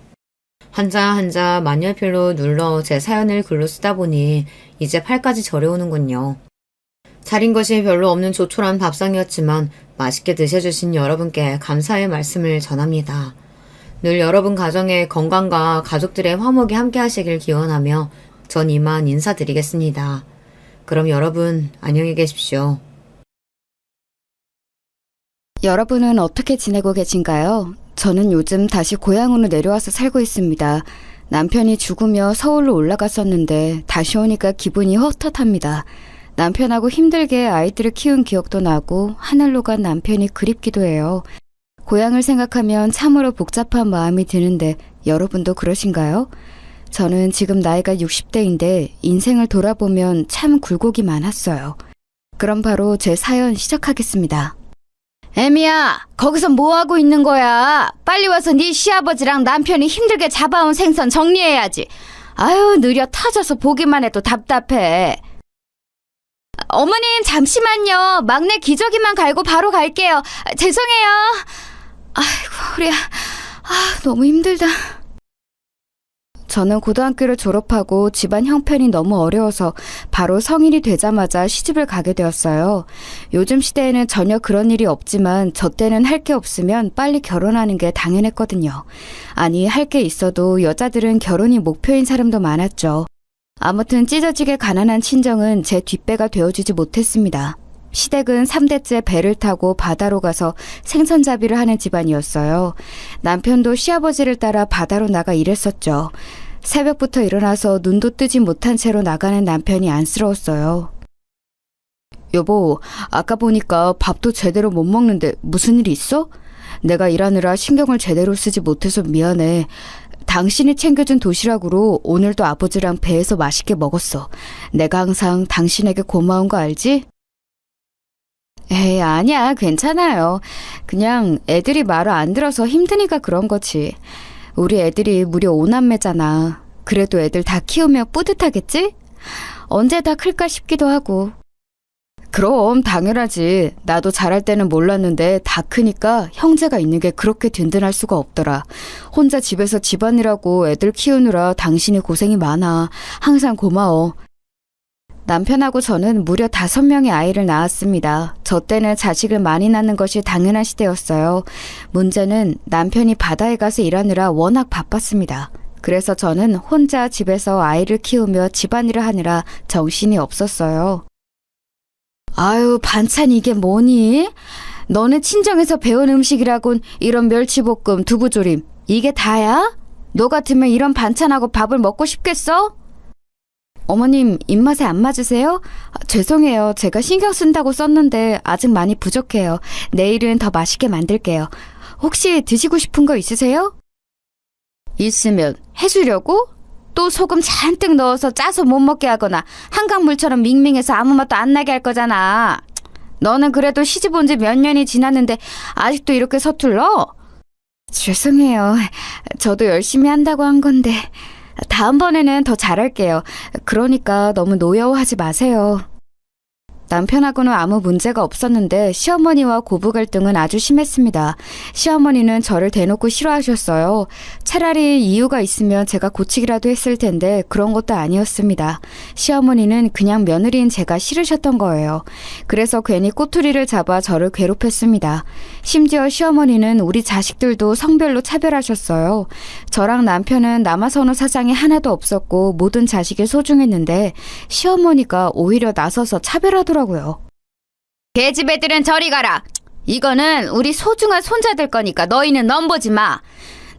한자 한자 만열필로 눌러 제 사연을 글로 쓰다 보니 이제 팔까지 저려오는군요. 차린 것이 별로 없는 조촐한 밥상이었지만 맛있게 드셔주신 여러분께 감사의 말씀을 전합니다. 늘 여러분 가정의 건강과 가족들의 화목이 함께 하시길 기원하며 전 이만 인사드리겠습니다. 그럼 여러분 안녕히 계십시오. 여러분은 어떻게 지내고 계신가요? 저는 요즘 다시 고향으로 내려와서 살고 있습니다. 남편이 죽으며 서울로 올라갔었는데 다시 오니까 기분이 헛헛합니다. 남편하고 힘들게 아이들을 키운 기억도 나고 하늘로 간 남편이 그립기도 해요. 고향을 생각하면 참으로 복잡한 마음이 드는데 여러분도 그러신가요? 저는 지금 나이가 60대인데 인생을 돌아보면 참 굴곡이 많았어요. 그럼 바로 제 사연 시작하겠습니다. 애미야, 거기서 뭐하고 있는 거야? 빨리 와서 네 시아버지랑 남편이 힘들게 잡아온 생선 정리해야지. 아유, 느려 터져서 보기만 해도 답답해. 어머님, 잠시만요. 막내 기저귀만 갈고 바로 갈게요. 죄송해요. 아이고, 우리야. 너무 힘들다. 저는 고등학교를 졸업하고 집안 형편이 너무 어려워서 바로 성인이 되자마자 시집을 가게 되었어요. 요즘 시대에는 전혀 그런 일이 없지만 저 때는 할 게 없으면 빨리 결혼하는 게 당연했거든요. 아니, 할 게 있어도 여자들은 결혼이 목표인 사람도 많았죠. 아무튼 찢어지게 가난한 친정은 제 뒷배가 되어주지 못했습니다. 시댁은 3대째 배를 타고 바다로 가서 생선잡이를 하는 집안이었어요. 남편도 시아버지를 따라 바다로 나가 일했었죠. 새벽부터 일어나서 눈도 뜨지 못한 채로 나가는 남편이 안쓰러웠어요. 여보, 아까 보니까 밥도 제대로 못 먹는데 무슨 일 있어? 내가 일하느라 신경을 제대로 쓰지 못해서 미안해. 당신이 챙겨준 도시락으로 오늘도 아버지랑 배에서 맛있게 먹었어. 내가 항상 당신에게 고마운 거 알지? 에이, 아니야, 괜찮아요. 그냥 애들이 말을 안 들어서 힘드니까 그런 거지. 우리 애들이 무려 5남매잖아. 그래도 애들 다 키우면 뿌듯하겠지? 언제 다 클까 싶기도 하고. 그럼 당연하지. 나도 잘할 때는 몰랐는데 다 크니까 형제가 있는 게 그렇게 든든할 수가 없더라. 혼자 집에서 집안일하고 애들 키우느라 당신이 고생이 많아. 항상 고마워. 남편하고 저는 무려 5명의 아이를 낳았습니다. 저 때는 자식을 많이 낳는 것이 당연한 시대였어요. 문제는 남편이 바다에 가서 일하느라 워낙 바빴습니다. 그래서 저는 혼자 집에서 아이를 키우며 집안일을 하느라 정신이 없었어요. 아유, 반찬 이게 뭐니? 너네 친정에서 배운 음식이라곤 이런 멸치볶음, 두부조림, 이게 다야? 너 같으면 이런 반찬하고 밥을 먹고 싶겠어? 어머님, 입맛에 안 맞으세요? 죄송해요. 제가 신경 쓴다고 썼는데 아직 많이 부족해요. 내일은 더 맛있게 만들게요. 혹시 드시고 싶은 거 있으세요? 있으면 해주려고? 또 소금 잔뜩 넣어서 짜서 못 먹게 하거나 한강물처럼 밍밍해서 아무 맛도 안 나게 할 거잖아. 너는 그래도 시집 온 지 몇 년이 지났는데 아직도 이렇게 서툴러? 죄송해요. 저도 열심히 한다고 한 건데 다음번에는 더 잘할게요. 그러니까 너무 노여워하지 마세요. 남편하고는 아무 문제가 없었는데 시어머니와 고부 갈등은 아주 심했습니다. 시어머니는 저를 대놓고 싫어하셨어요. 차라리 이유가 있으면 제가 고치기라도 했을 텐데 그런 것도 아니었습니다. 시어머니는 그냥 며느리인 제가 싫으셨던 거예요. 그래서 괜히 꼬투리를 잡아 저를 괴롭혔습니다. 심지어 시어머니는 우리 자식들도 성별로 차별하셨어요. 저랑 남편은 남아선호 사상이 하나도 없었고 모든 자식이 소중했는데 시어머니가 오히려 나서서 차별하더라고요. 계집 애들은 저리 가라. 이거는 우리 소중한 손자들 거니까 너희는 넘보지 마.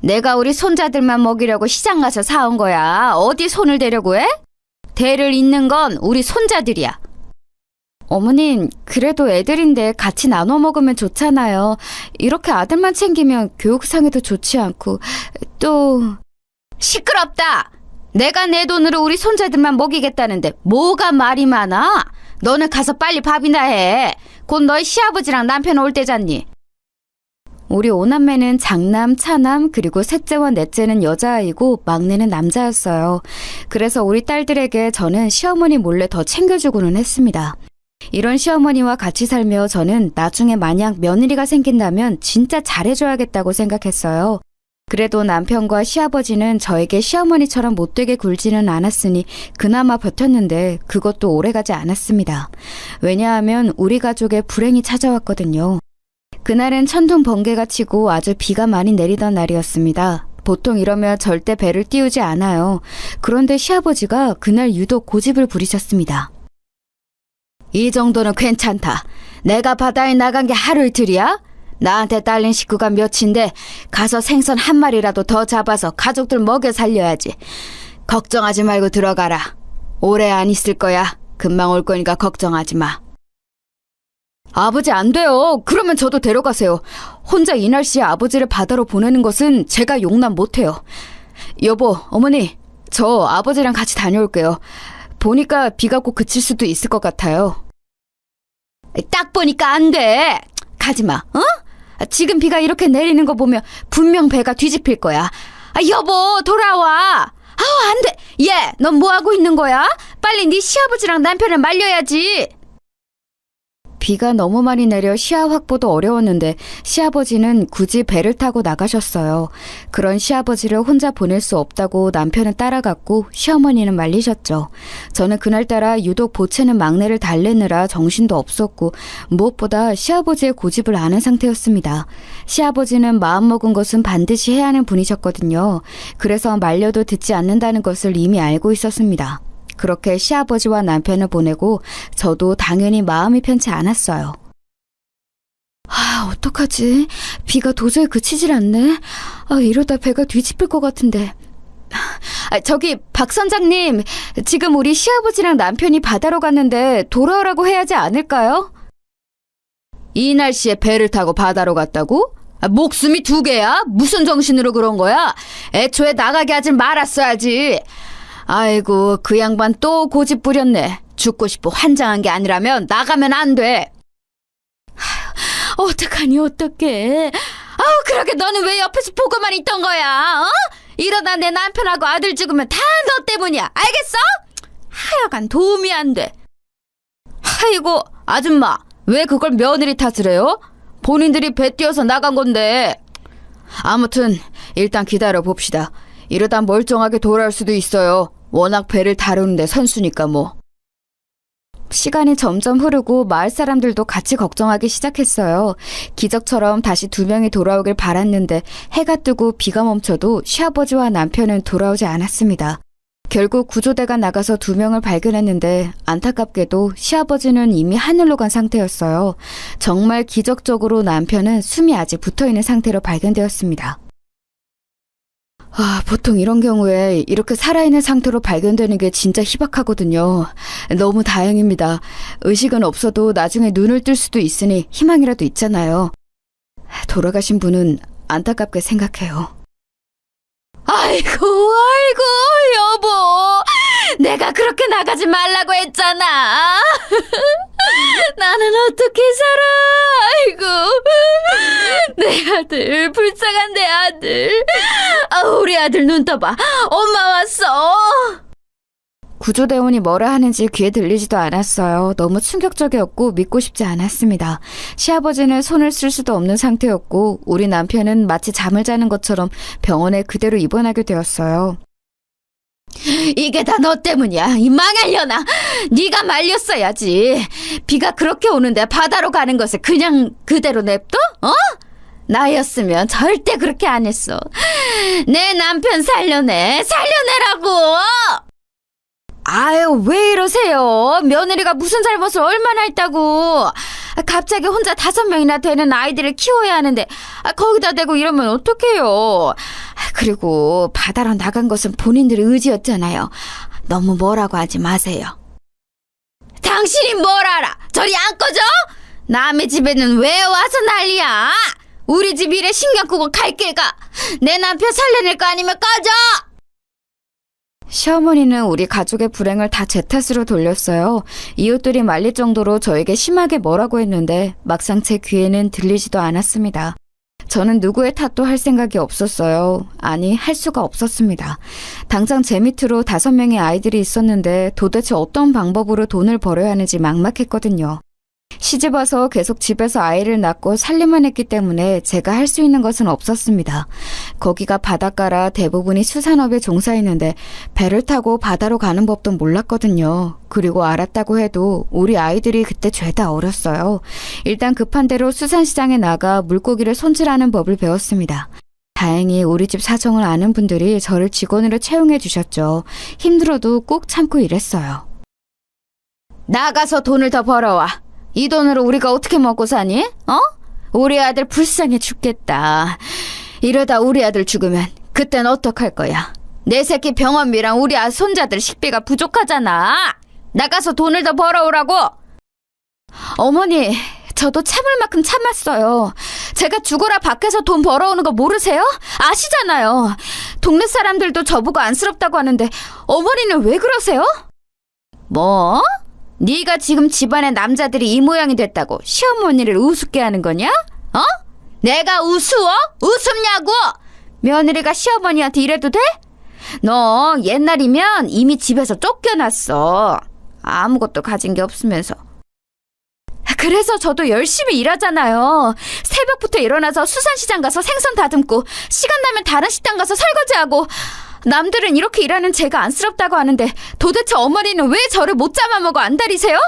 내가 우리 손자들만 먹이려고 시장 가서 사온 거야. 어디 손을 대려고 해? 대를 잇는 건 우리 손자들이야. 어머님, 그래도 애들인데 같이 나눠 먹으면 좋잖아요. 이렇게 아들만 챙기면 교육상에도 좋지 않고 또... 시끄럽다. 내가 내 돈으로 우리 손자들만 먹이겠다는데 뭐가 말이 많아? 너는 가서 빨리 밥이나 해. 곧 너희 시아버지랑 남편 올 때잖니. 우리 오남매는 장남, 차남, 그리고 셋째와 넷째는 여자아이고 막내는 남자였어요. 그래서 우리 딸들에게 저는 시어머니 몰래 더 챙겨주고는 했습니다. 이런 시어머니와 같이 살며 저는 나중에 만약 며느리가 생긴다면 진짜 잘해줘야겠다고 생각했어요. 그래도 남편과 시아버지는 저에게 시어머니처럼 못되게 굴지는 않았으니 그나마 버텼는데 그것도 오래가지 않았습니다. 왜냐하면 우리 가족에 불행이 찾아왔거든요. 그날은 천둥 번개가 치고 아주 비가 많이 내리던 날이었습니다. 보통 이러면 절대 배를 띄우지 않아요. 그런데 시아버지가 그날 유독 고집을 부리셨습니다. 이 정도는 괜찮다. 내가 바다에 나간 게 하루 이틀이야? 나한테 딸린 식구가 몇인데 가서 생선 한 마리라도 더 잡아서 가족들 먹여 살려야지. 걱정하지 말고 들어가라. 오래 안 있을 거야. 금방 올 거니까 걱정하지 마. 아버지 안 돼요. 그러면 저도 데려가세요. 혼자 이 날씨에 아버지를 바다로 보내는 것은 제가 용납 못해요. 여보, 어머니, 저 아버지랑 같이 다녀올게요. 보니까 비가 곧 그칠 수도 있을 것 같아요. 딱 보니까 안 돼. 가지마, 어? 지금 비가 이렇게 내리는 거 보면 분명 배가 뒤집힐 거야. 여보, 돌아와. 안 돼. 얘, 넌 뭐 하고 있는 거야? 빨리 네 시아버지랑 남편을 말려야지. 비가 너무 많이 내려 시야 확보도 어려웠는데 시아버지는 굳이 배를 타고 나가셨어요. 그런 시아버지를 혼자 보낼 수 없다고 남편은 따라갔고 시어머니는 말리셨죠. 저는 그날따라 유독 보채는 막내를 달래느라 정신도 없었고 무엇보다 시아버지의 고집을 아는 상태였습니다. 시아버지는 마음먹은 것은 반드시 해야 하는 분이셨거든요. 그래서 말려도 듣지 않는다는 것을 이미 알고 있었습니다. 그렇게 시아버지와 남편을 보내고 저도 당연히 마음이 편치 않았어요. 어떡하지? 비가 도저히 그치질 않네. 이러다 배가 뒤집힐 것 같은데. 저기 박 선장님, 지금 우리 시아버지랑 남편이 바다로 갔는데 돌아오라고 해야지 않을까요? 이 날씨에 배를 타고 바다로 갔다고? 목숨이 두 개야? 무슨 정신으로 그런 거야? 애초에 나가게 하지 말았어야지. 아이고, 그 양반 또 고집 부렸네. 죽고 싶어 환장한 게 아니라면 나가면 안 돼. 어떡하니 어떡해. 그러게 너는 왜 옆에서 보고만 있던 거야? 이러다 내 남편하고 아들 죽으면 다 너 때문이야. 알겠어? 하여간 도움이 안 돼. 아이고, 아줌마, 왜 그걸 며느리 탓을 해요? 본인들이 배 띄워서 나간 건데. 아무튼 일단 기다려 봅시다. 이러다 멀쩡하게 돌아올 수도 있어요. 워낙 배를 다루는데 선수니까 뭐. 시간이 점점 흐르고 마을 사람들도 같이 걱정하기 시작했어요. 기적처럼 다시 두 명이 돌아오길 바랐는데 해가 뜨고 비가 멈춰도 시아버지와 남편은 돌아오지 않았습니다. 결국 구조대가 나가서 2명을 발견했는데 안타깝게도 시아버지는 이미 하늘로 간 상태였어요. 정말 기적적으로 남편은 숨이 아직 붙어있는 상태로 발견되었습니다. 보통 이런 경우에 이렇게 살아있는 상태로 발견되는 게 진짜 희박하거든요. 너무 다행입니다. 의식은 없어도 나중에 눈을 뜰 수도 있으니 희망이라도 있잖아요. 돌아가신 분은 안타깝게 생각해요. 아이고, 여보. 내가 그렇게 나가지 말라고 했잖아. 나는 어떻게 살아? 아이고. 내 아들, 불쌍한 내 아들. 우리 아들 눈 떠봐. 엄마 왔어. 구조대원이 뭐라 하는지 귀에 들리지도 않았어요. 너무 충격적이었고 믿고 싶지 않았습니다. 시아버지는 손을 쓸 수도 없는 상태였고 우리 남편은 마치 잠을 자는 것처럼 병원에 그대로 입원하게 되었어요. 이게 다 너 때문이야. 이 망할려나. 네가 말렸어야지. 비가 그렇게 오는데 바다로 가는 것을 그냥 그대로 냅둬? 나였으면 절대 그렇게 안 했어. 내 남편 살려내라고. 아유, 왜 이러세요? 며느리가 무슨 잘못을 얼마나 했다고. 갑자기 혼자 5명이나 되는 아이들을 키워야 하는데 거기다 대고 이러면 어떡해요. 그리고 바다로 나간 것은 본인들의 의지였잖아요. 너무 뭐라고 하지 마세요. 당신이 뭘 알아? 저리 안 꺼져? 남의 집에는 왜 와서 난리야? 우리 집 일에 신경 끄고 갈 길 가. 내 남편 살려낼 거 아니면 꺼져. 시어머니는 우리 가족의 불행을 다 제 탓으로 돌렸어요. 이웃들이 말릴 정도로 저에게 심하게 뭐라고 했는데 막상 제 귀에는 들리지도 않았습니다. 저는 누구의 탓도 할 생각이 없었어요. 아니, 할 수가 없었습니다. 당장 제 밑으로 5명의 아이들이 있었는데 도대체 어떤 방법으로 돈을 벌어야 하는지 막막했거든요. 시집와서 계속 집에서 아이를 낳고 살림만 했기 때문에 제가 할 수 있는 것은 없었습니다. 거기가 바닷가라 대부분이 수산업에 종사했는데 배를 타고 바다로 가는 법도 몰랐거든요. 그리고 알았다고 해도 우리 아이들이 그때 죄다 어렸어요. 일단 급한 대로 수산시장에 나가 물고기를 손질하는 법을 배웠습니다. 다행히 우리 집 사정을 아는 분들이 저를 직원으로 채용해 주셨죠. 힘들어도 꾹 참고 일했어요. 나가서 돈을 더 벌어와. 이 돈으로 우리가 어떻게 먹고 사니? 우리 아들 불쌍해 죽겠다. 이러다 우리 아들 죽으면 그땐 어떡할 거야? 내 새끼 병원비랑 우리 손자들 식비가 부족하잖아. 나가서 돈을 더 벌어오라고. 어머니, 저도 참을 만큼 참았어요. 제가 죽어라 밖에서 돈 벌어오는 거 모르세요? 아시잖아요. 동네 사람들도 저보고 안쓰럽다고 하는데 어머니는 왜 그러세요? 뭐? 네가 지금 집안의 남자들이 이 모양이 됐다고 시어머니를 우습게 하는 거냐? 내가 우스워? 우습냐고? 며느리가 시어머니한테 이래도 돼? 너 옛날이면 이미 집에서 쫓겨났어. 아무것도 가진 게 없으면서. 그래서 저도 열심히 일하잖아요. 새벽부터 일어나서 수산시장 가서 생선 다듬고 시간 나면 다른 식당 가서 설거지하고. 남들은 이렇게 일하는 제가 안쓰럽다고 하는데 도대체 어머니는 왜 저를 못 잡아먹어 안달이세요?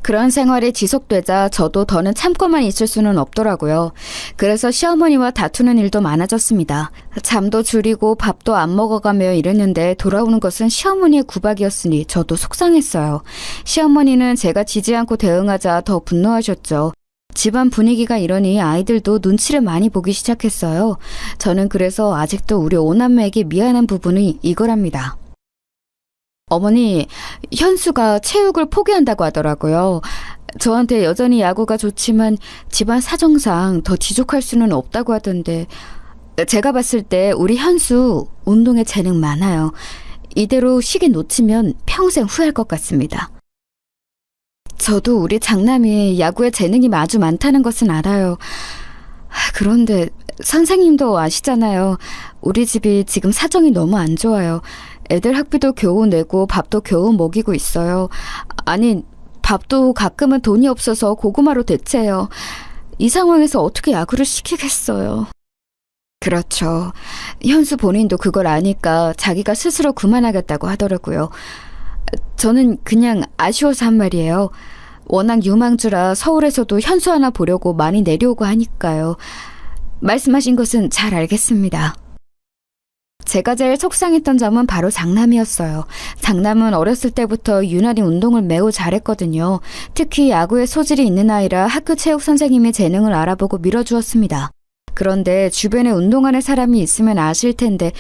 그런 생활이 지속되자 저도 더는 참고만 있을 수는 없더라고요. 그래서 시어머니와 다투는 일도 많아졌습니다. 잠도 줄이고 밥도 안 먹어가며 이랬는데 돌아오는 것은 시어머니의 구박이었으니 저도 속상했어요. 시어머니는 제가 지지 않고 대응하자 더 분노하셨죠. 집안 분위기가 이러니 아이들도 눈치를 많이 보기 시작했어요. 저는 그래서 아직도 우리 오남매에게 미안한 부분이 이거랍니다. 어머니, 현수가 체육을 포기한다고 하더라고요. 저한테 여전히 야구가 좋지만 집안 사정상 더 지족할 수는 없다고 하던데 제가 봤을 때 우리 현수 운동에 재능 많아요. 이대로 시기 놓치면 평생 후회할 것 같습니다. 저도 우리 장남이 야구에 재능이 아주 많다는 것은 알아요. 그런데 선생님도 아시잖아요. 우리 집이 지금 사정이 너무 안 좋아요. 애들 학비도 겨우 내고 밥도 겨우 먹이고 있어요. 아니, 밥도 가끔은 돈이 없어서 고구마로 대체해요. 이 상황에서 어떻게 야구를 시키겠어요. 그렇죠. 현수 본인도 그걸 아니까 자기가 스스로 그만하겠다고 하더라고요. 저는 그냥 아쉬워서 한 말이에요. 워낙 유망주라 서울에서도 현수 하나 보려고 많이 내려오고 하니까요. 말씀하신 것은 잘 알겠습니다. 제가 제일 속상했던 점은 바로 장남이었어요. 장남은 어렸을 때부터 유난히 운동을 매우 잘했거든요. 특히 야구에 소질이 있는 아이라 학교 체육 선생님의 재능을 알아보고 밀어주었습니다. 그런데 주변에 운동하는 사람이 있으면 아실 텐데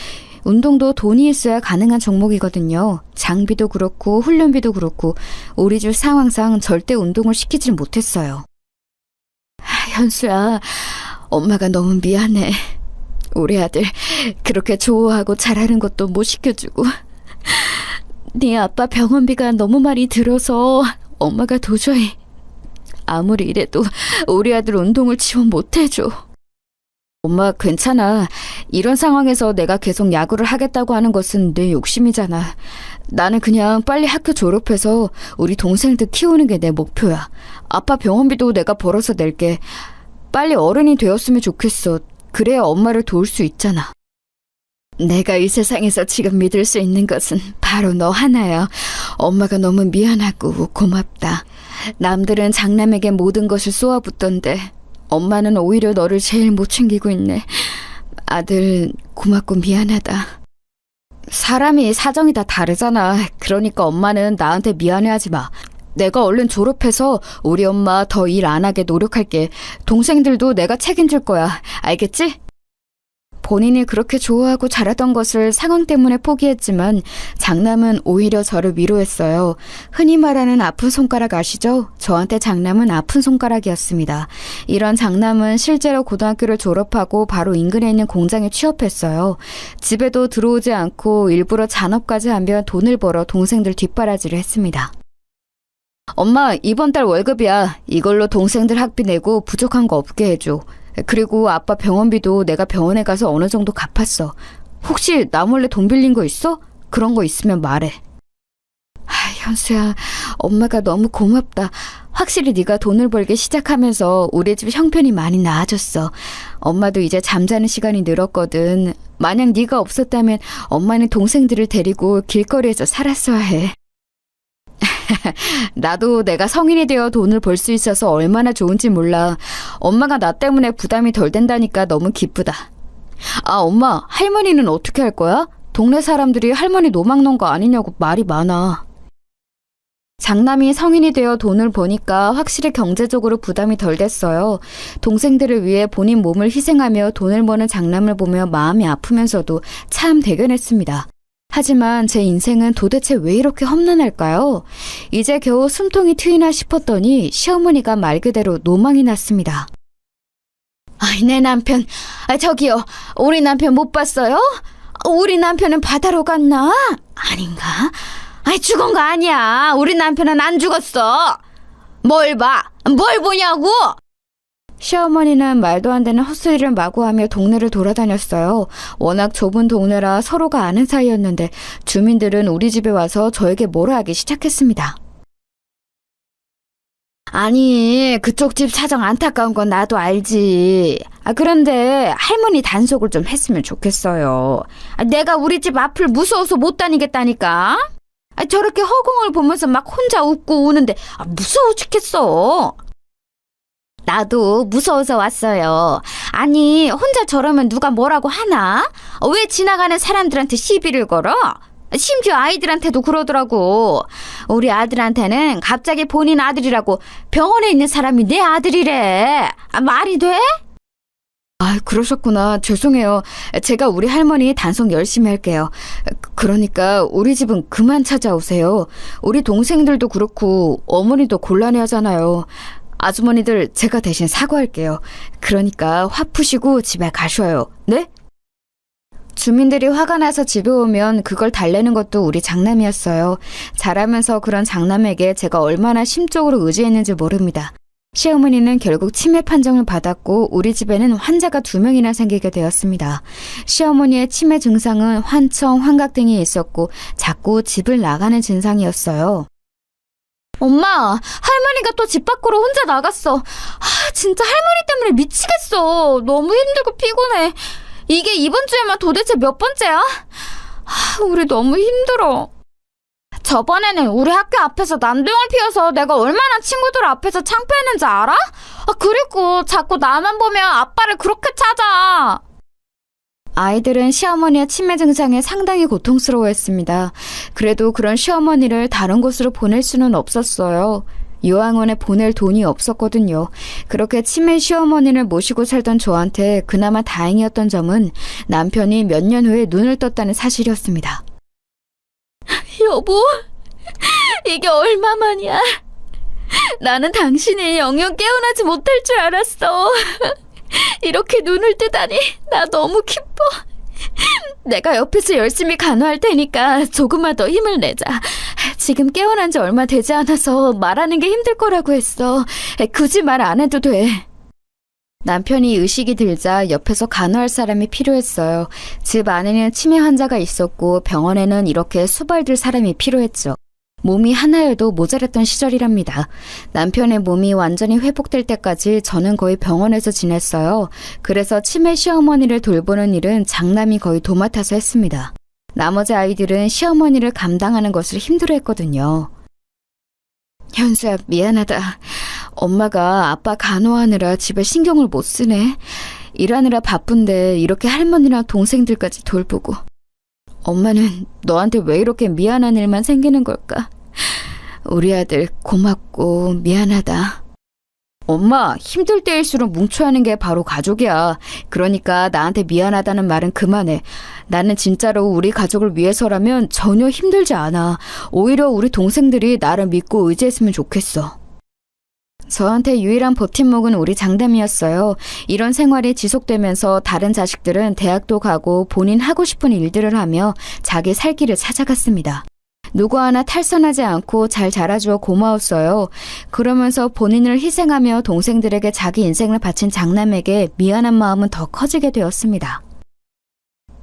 운동도 돈이 있어야 가능한 종목이거든요. 장비도 그렇고 훈련비도 그렇고 우리 집 상황상 절대 운동을 시키질 못했어요. 현수야, 엄마가 너무 미안해. 우리 아들 그렇게 좋아하고 잘하는 것도 못 시켜주고 네 아빠 병원비가 너무 많이 들어서 엄마가 도저히 아무리 이래도 우리 아들 운동을 지원 못해줘. 엄마 괜찮아. 이런 상황에서 내가 계속 야구를 하겠다고 하는 것은 내 욕심이잖아. 나는 그냥 빨리 학교 졸업해서 우리 동생들 키우는 게 내 목표야. 아빠 병원비도 내가 벌어서 낼게. 빨리 어른이 되었으면 좋겠어. 그래야 엄마를 도울 수 있잖아. 내가 이 세상에서 지금 믿을 수 있는 것은 바로 너 하나야. 엄마가 너무 미안하고 고맙다. 남들은 장남에게 모든 것을 쏘아붙던데 엄마는 오히려 너를 제일 못 챙기고 있네. 아들 고맙고 미안하다. 사람이 사정이 다 다르잖아. 그러니까 엄마는 나한테 미안해하지 마. 내가 얼른 졸업해서 우리 엄마 더 일 안 하게 노력할게. 동생들도 내가 책임질 거야. 알겠지? 본인이 그렇게 좋아하고 잘하던 것을 상황 때문에 포기했지만 장남은 오히려 저를 위로했어요. 흔히 말하는 아픈 손가락 아시죠? 저한테 장남은 아픈 손가락이었습니다. 이런 장남은 실제로 고등학교를 졸업하고 바로 인근에 있는 공장에 취업했어요. 집에도 들어오지 않고 일부러 잔업까지 하며 돈을 벌어 동생들 뒷바라지를 했습니다. 엄마, 이번 달 월급이야. 이걸로 동생들 학비 내고 부족한 거 없게 해줘. 그리고 아빠 병원비도 내가 병원에 가서 어느 정도 갚았어. 혹시 나 몰래 돈 빌린 거 있어? 그런 거 있으면 말해. 현수야, 엄마가 너무 고맙다. 확실히 네가 돈을 벌기 시작하면서 우리 집 형편이 많이 나아졌어. 엄마도 이제 잠자는 시간이 늘었거든. 만약 네가 없었다면 엄마는 동생들을 데리고 길거리에서 살았어야 해. 나도 내가 성인이 되어 돈을 벌 수 있어서 얼마나 좋은지 몰라. 엄마가 나 때문에 부담이 덜 된다니까 너무 기쁘다. 아, 엄마, 할머니는 어떻게 할 거야? 동네 사람들이 할머니 노망 논 거 아니냐고 말이 많아. 장남이 성인이 되어 돈을 버니까 확실히 경제적으로 부담이 덜 됐어요. 동생들을 위해 본인 몸을 희생하며 돈을 버는 장남을 보며 마음이 아프면서도 참 대견했습니다. 하지만 제 인생은 도대체 왜 이렇게 험난할까요? 이제 겨우 숨통이 트이나 싶었더니 시어머니가 말 그대로 노망이 났습니다. 내 남편, 저기요, 우리 남편 못 봤어요? 우리 남편은 바다로 갔나? 아닌가? 죽은 거 아니야. 우리 남편은 안 죽었어. 뭘 봐? 뭘 보냐고? 시어머니는 말도 안 되는 헛소리를 마구하며 동네를 돌아다녔어요. 워낙 좁은 동네라 서로가 아는 사이였는데 주민들은 우리 집에 와서 저에게 뭐라 하기 시작했습니다. 아니, 그쪽 집 사정 안타까운 건 나도 알지. 그런데 할머니 단속을 좀 했으면 좋겠어요. 내가 우리 집 앞을 무서워서 못 다니겠다니까. 저렇게 허공을 보면서 막 혼자 웃고 우는데 무서워 죽겠어. 나도 무서워서 왔어요. 아니, 혼자 저러면 누가 뭐라고 하나? 왜 지나가는 사람들한테 시비를 걸어? 심지어 아이들한테도 그러더라고. 우리 아들한테는 갑자기 본인 아들이라고 병원에 있는 사람이 내 아들이래. 말이 돼? 그러셨구나. 죄송해요. 제가 우리 할머니 단속 열심히 할게요. 그러니까 우리 집은 그만 찾아오세요. 우리 동생들도 그렇고 어머니도 곤란해하잖아요. 아주머니들 제가 대신 사과할게요. 그러니까 화 푸시고 집에 가셔요. 네? 주민들이 화가 나서 집에 오면 그걸 달래는 것도 우리 장남이었어요. 자라면서 그런 장남에게 제가 얼마나 심적으로 의지했는지 모릅니다. 시어머니는 결국 치매 판정을 받았고 우리 집에는 환자가 2명이나 생기게 되었습니다. 시어머니의 치매 증상은 환청, 환각 등이 있었고 자꾸 집을 나가는 증상이었어요. 엄마, 할머니가 또 집 밖으로 혼자 나갔어. 진짜 할머니 때문에 미치겠어. 너무 힘들고 피곤해. 이게 이번 주에만 도대체 몇 번째야? 우리 너무 힘들어. 저번에는 우리 학교 앞에서 난동을 피워서 내가 얼마나 친구들 앞에서 창피했는지 알아? 그리고 자꾸 나만 보면 아빠를 그렇게 찾아. 아이들은 시어머니의 치매 증상에 상당히 고통스러워했습니다. 그래도 그런 시어머니를 다른 곳으로 보낼 수는 없었어요. 요양원에 보낼 돈이 없었거든요. 그렇게 치매 시어머니를 모시고 살던 저한테 그나마 다행이었던 점은 남편이 몇 년 후에 눈을 떴다는 사실이었습니다. 여보, 이게 얼마만이야? 나는 당신이 영영 깨어나지 못할 줄 알았어. 이렇게 눈을 뜨다니 나 너무 기뻐. 내가 옆에서 열심히 간호할 테니까 조금만 더 힘을 내자. 지금 깨어난 지 얼마 되지 않아서 말하는 게 힘들 거라고 했어. 굳이 말 안 해도 돼. 남편이 의식이 들자 옆에서 간호할 사람이 필요했어요. 집 안에는 치매 환자가 있었고 병원에는 이렇게 수발들 사람이 필요했죠. 몸이 하나여도 모자랐던 시절이랍니다. 남편의 몸이 완전히 회복될 때까지 저는 거의 병원에서 지냈어요. 그래서 치매 시어머니를 돌보는 일은 장남이 거의 도맡아서 했습니다. 나머지 아이들은 시어머니를 감당하는 것을 힘들어했거든요. 현수야, 미안하다. 엄마가 아빠 간호하느라 집에 신경을 못 쓰네. 일하느라 바쁜데 이렇게 할머니랑 동생들까지 돌보고. 엄마는 너한테 왜 이렇게 미안한 일만 생기는 걸까? 우리 아들 고맙고 미안하다. 엄마, 힘들 때일수록 뭉쳐야 하는 게 바로 가족이야. 그러니까 나한테 미안하다는 말은 그만해. 나는 진짜로 우리 가족을 위해서라면 전혀 힘들지 않아. 오히려 우리 동생들이 나를 믿고 의지했으면 좋겠어. 저한테 유일한 버팀목은 우리 장남이었어요. 이런 생활이 지속되면서 다른 자식들은 대학도 가고 본인 하고 싶은 일들을 하며 자기 살 길을 찾아갔습니다. 누구 하나 탈선하지 않고 잘 자라주어 고마웠어요. 그러면서 본인을 희생하며 동생들에게 자기 인생을 바친 장남에게 미안한 마음은 더 커지게 되었습니다.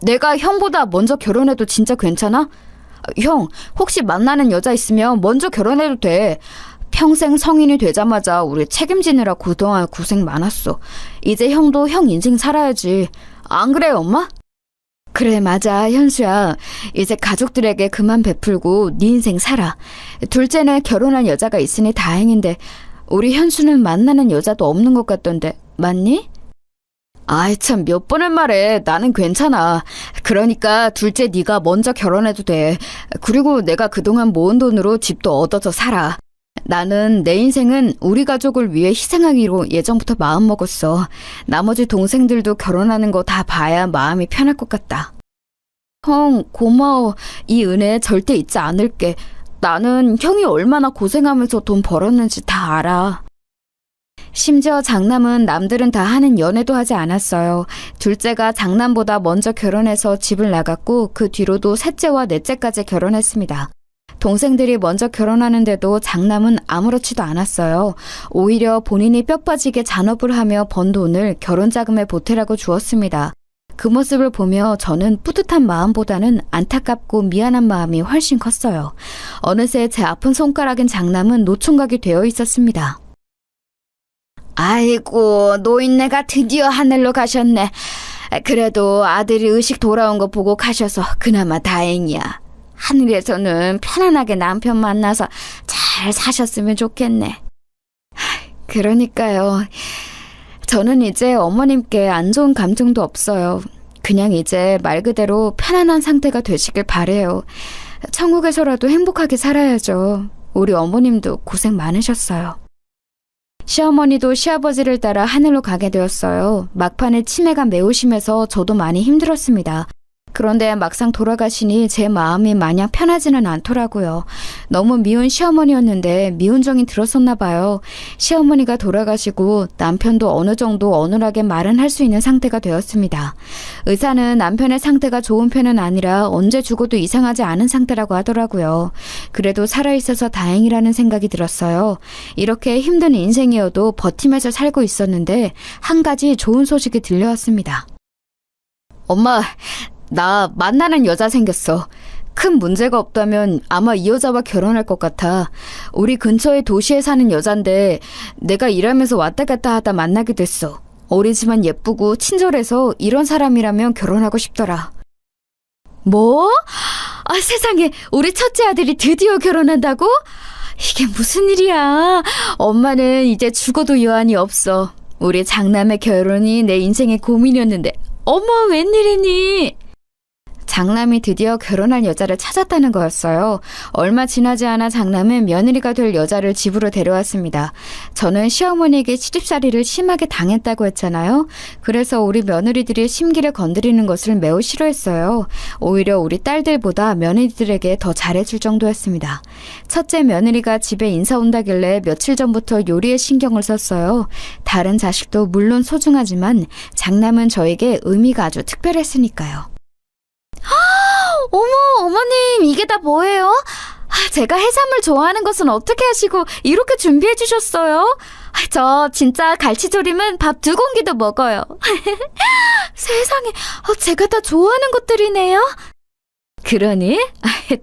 내가 형보다 먼저 결혼해도 진짜 괜찮아? 형, 혹시 만나는 여자 있으면 먼저 결혼해도 돼. 평생 성인이 되자마자 우리 책임지느라 그동안 고생 많았어. 이제 형도 형 인생 살아야지. 안 그래, 엄마? 그래, 맞아, 현수야. 이제 가족들에게 그만 베풀고 네 인생 살아. 둘째는 결혼한 여자가 있으니 다행인데 우리 현수는 만나는 여자도 없는 것 같던데 맞니? 아이 참, 몇 번을 말해. 나는 괜찮아. 그러니까 둘째 네가 먼저 결혼해도 돼. 그리고 내가 그동안 모은 돈으로 집도 얻어서 살아. 나는 내 인생은 우리 가족을 위해 희생하기로 예전부터 마음먹었어. 나머지 동생들도 결혼하는 거 다 봐야 마음이 편할 것 같다. 형, 고마워. 이 은혜 절대 잊지 않을게. 나는 형이 얼마나 고생하면서 돈 벌었는지 다 알아. 심지어 장남은 남들은 다 하는 연애도 하지 않았어요. 둘째가 장남보다 먼저 결혼해서 집을 나갔고 그 뒤로도 셋째와 넷째까지 결혼했습니다. 동생들이 먼저 결혼하는데도 장남은 아무렇지도 않았어요. 오히려 본인이 뼈 빠지게 잔업을 하며 번 돈을 결혼 자금에 보태라고 주었습니다. 그 모습을 보며 저는 뿌듯한 마음보다는 안타깝고 미안한 마음이 훨씬 컸어요. 어느새 제 아픈 손가락인 장남은 노총각이 되어 있었습니다. 아이고, 노인네가 드디어 하늘로 가셨네. 그래도 아들이 의식 돌아온 거 보고 가셔서 그나마 다행이야. 하늘에서는 편안하게 남편 만나서 잘 사셨으면 좋겠네. 그러니까요. 저는 이제 어머님께 안 좋은 감정도 없어요. 그냥 이제 말 그대로 편안한 상태가 되시길 바래요. 천국에서라도 행복하게 살아야죠. 우리 어머님도 고생 많으셨어요. 시어머니도 시아버지를 따라 하늘로 가게 되었어요. 막판에 치매가 매우 심해서 저도 많이 힘들었습니다. 그런데 막상 돌아가시니 제 마음이 마냥 편하지는 않더라고요. 너무 미운 시어머니였는데 미운 정이 들었었나 봐요. 시어머니가 돌아가시고 남편도 어느 정도 어눌하게 말은 할 수 있는 상태가 되었습니다. 의사는 남편의 상태가 좋은 편은 아니라 언제 죽어도 이상하지 않은 상태라고 하더라고요. 그래도 살아있어서 다행이라는 생각이 들었어요. 이렇게 힘든 인생이어도 버티면서 살고 있었는데 한 가지 좋은 소식이 들려왔습니다. 엄마, 나 만나는 여자 생겼어. 큰 문제가 없다면 아마 이 여자와 결혼할 것 같아. 우리 근처의 도시에 사는 여잔데 내가 일하면서 왔다 갔다 하다 만나게 됐어. 어리지만 예쁘고 친절해서 이런 사람이라면 결혼하고 싶더라. 뭐? 아, 세상에, 우리 첫째 아들이 드디어 결혼한다고? 이게 무슨 일이야. 엄마는 이제 죽어도 여한이 없어. 우리 장남의 결혼이 내 인생의 고민이었는데 어머, 웬일이니? 장남이 드디어 결혼할 여자를 찾았다는 거였어요. 얼마 지나지 않아 장남은 며느리가 될 여자를 집으로 데려왔습니다. 저는 시어머니에게 시집살이를 심하게 당했다고 했잖아요. 그래서 우리 며느리들이 심기를 건드리는 것을 매우 싫어했어요. 오히려 우리 딸들보다 며느리들에게 더 잘해줄 정도였습니다. 첫째 며느리가 집에 인사 온다길래 며칠 전부터 요리에 신경을 썼어요. 다른 자식도 물론 소중하지만 장남은 저에게 의미가 아주 특별했으니까요. 어머, 어머님, 이게 다 뭐예요? 제가 해산물 좋아하는 것은 어떻게 하시고 이렇게 준비해 주셨어요? 저 진짜 갈치조림은 밥 2공기도 먹어요. 세상에, 제가 다 좋아하는 것들이네요. 그러니?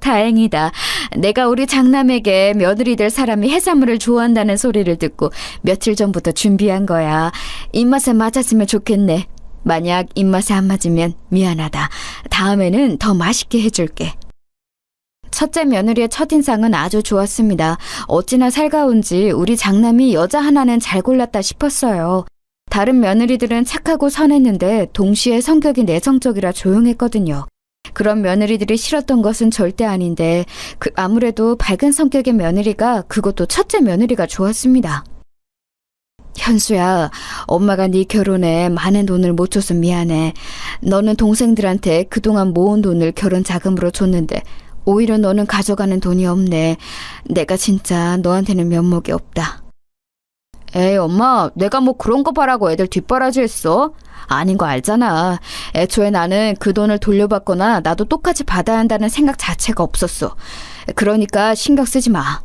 다행이다. 내가 우리 장남에게 며느리 될 사람이 해산물을 좋아한다는 소리를 듣고 며칠 전부터 준비한 거야. 입맛에 맞았으면 좋겠네. 만약 입맛에 안 맞으면 미안하다. 다음에는 더 맛있게 해줄게. 첫째 며느리의 첫인상은 아주 좋았습니다. 어찌나 살가운지 우리 장남이 여자 하나는 잘 골랐다 싶었어요. 다른 며느리들은 착하고 선했는데 동시에 성격이 내성적이라 조용했거든요. 그런 며느리들이 싫었던 것은 절대 아닌데 아무래도 밝은 성격의 며느리가, 그것도 첫째 며느리가 좋았습니다. 현수야, 엄마가 네 결혼에 많은 돈을 못 줘서 미안해. 너는 동생들한테 그동안 모은 돈을 결혼 자금으로 줬는데 오히려 너는 가져가는 돈이 없네. 내가 진짜 너한테는 면목이 없다. 에이, 엄마, 내가 뭐 그런 거 바라고 애들 뒷바라지 했어? 아닌 거 알잖아. 애초에 나는 그 돈을 돌려받거나 나도 똑같이 받아야 한다는 생각 자체가 없었어. 그러니까 신경 쓰지 마.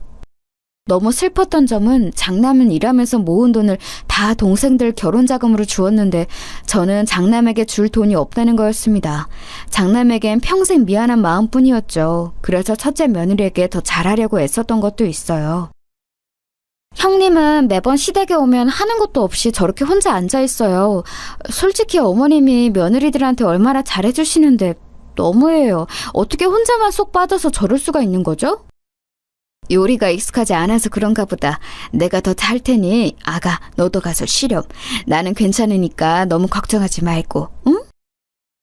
너무 슬펐던 점은 장남은 일하면서 모은 돈을 다 동생들 결혼 자금으로 주었는데 저는 장남에게 줄 돈이 없다는 거였습니다. 장남에겐 평생 미안한 마음뿐이었죠. 그래서 첫째 며느리에게 더 잘하려고 애썼던 것도 있어요. 형님은 매번 시댁에 오면 하는 것도 없이 저렇게 혼자 앉아있어요. 솔직히 어머님이 며느리들한테 얼마나 잘해주시는데 너무해요. 어떻게 혼자만 쏙 빠져서 저럴 수가 있는 거죠? 요리가 익숙하지 않아서 그런가 보다. 내가 더 잘 테니 아가, 너도 가서 쉬렴. 나는 괜찮으니까 너무 걱정하지 말고, 응?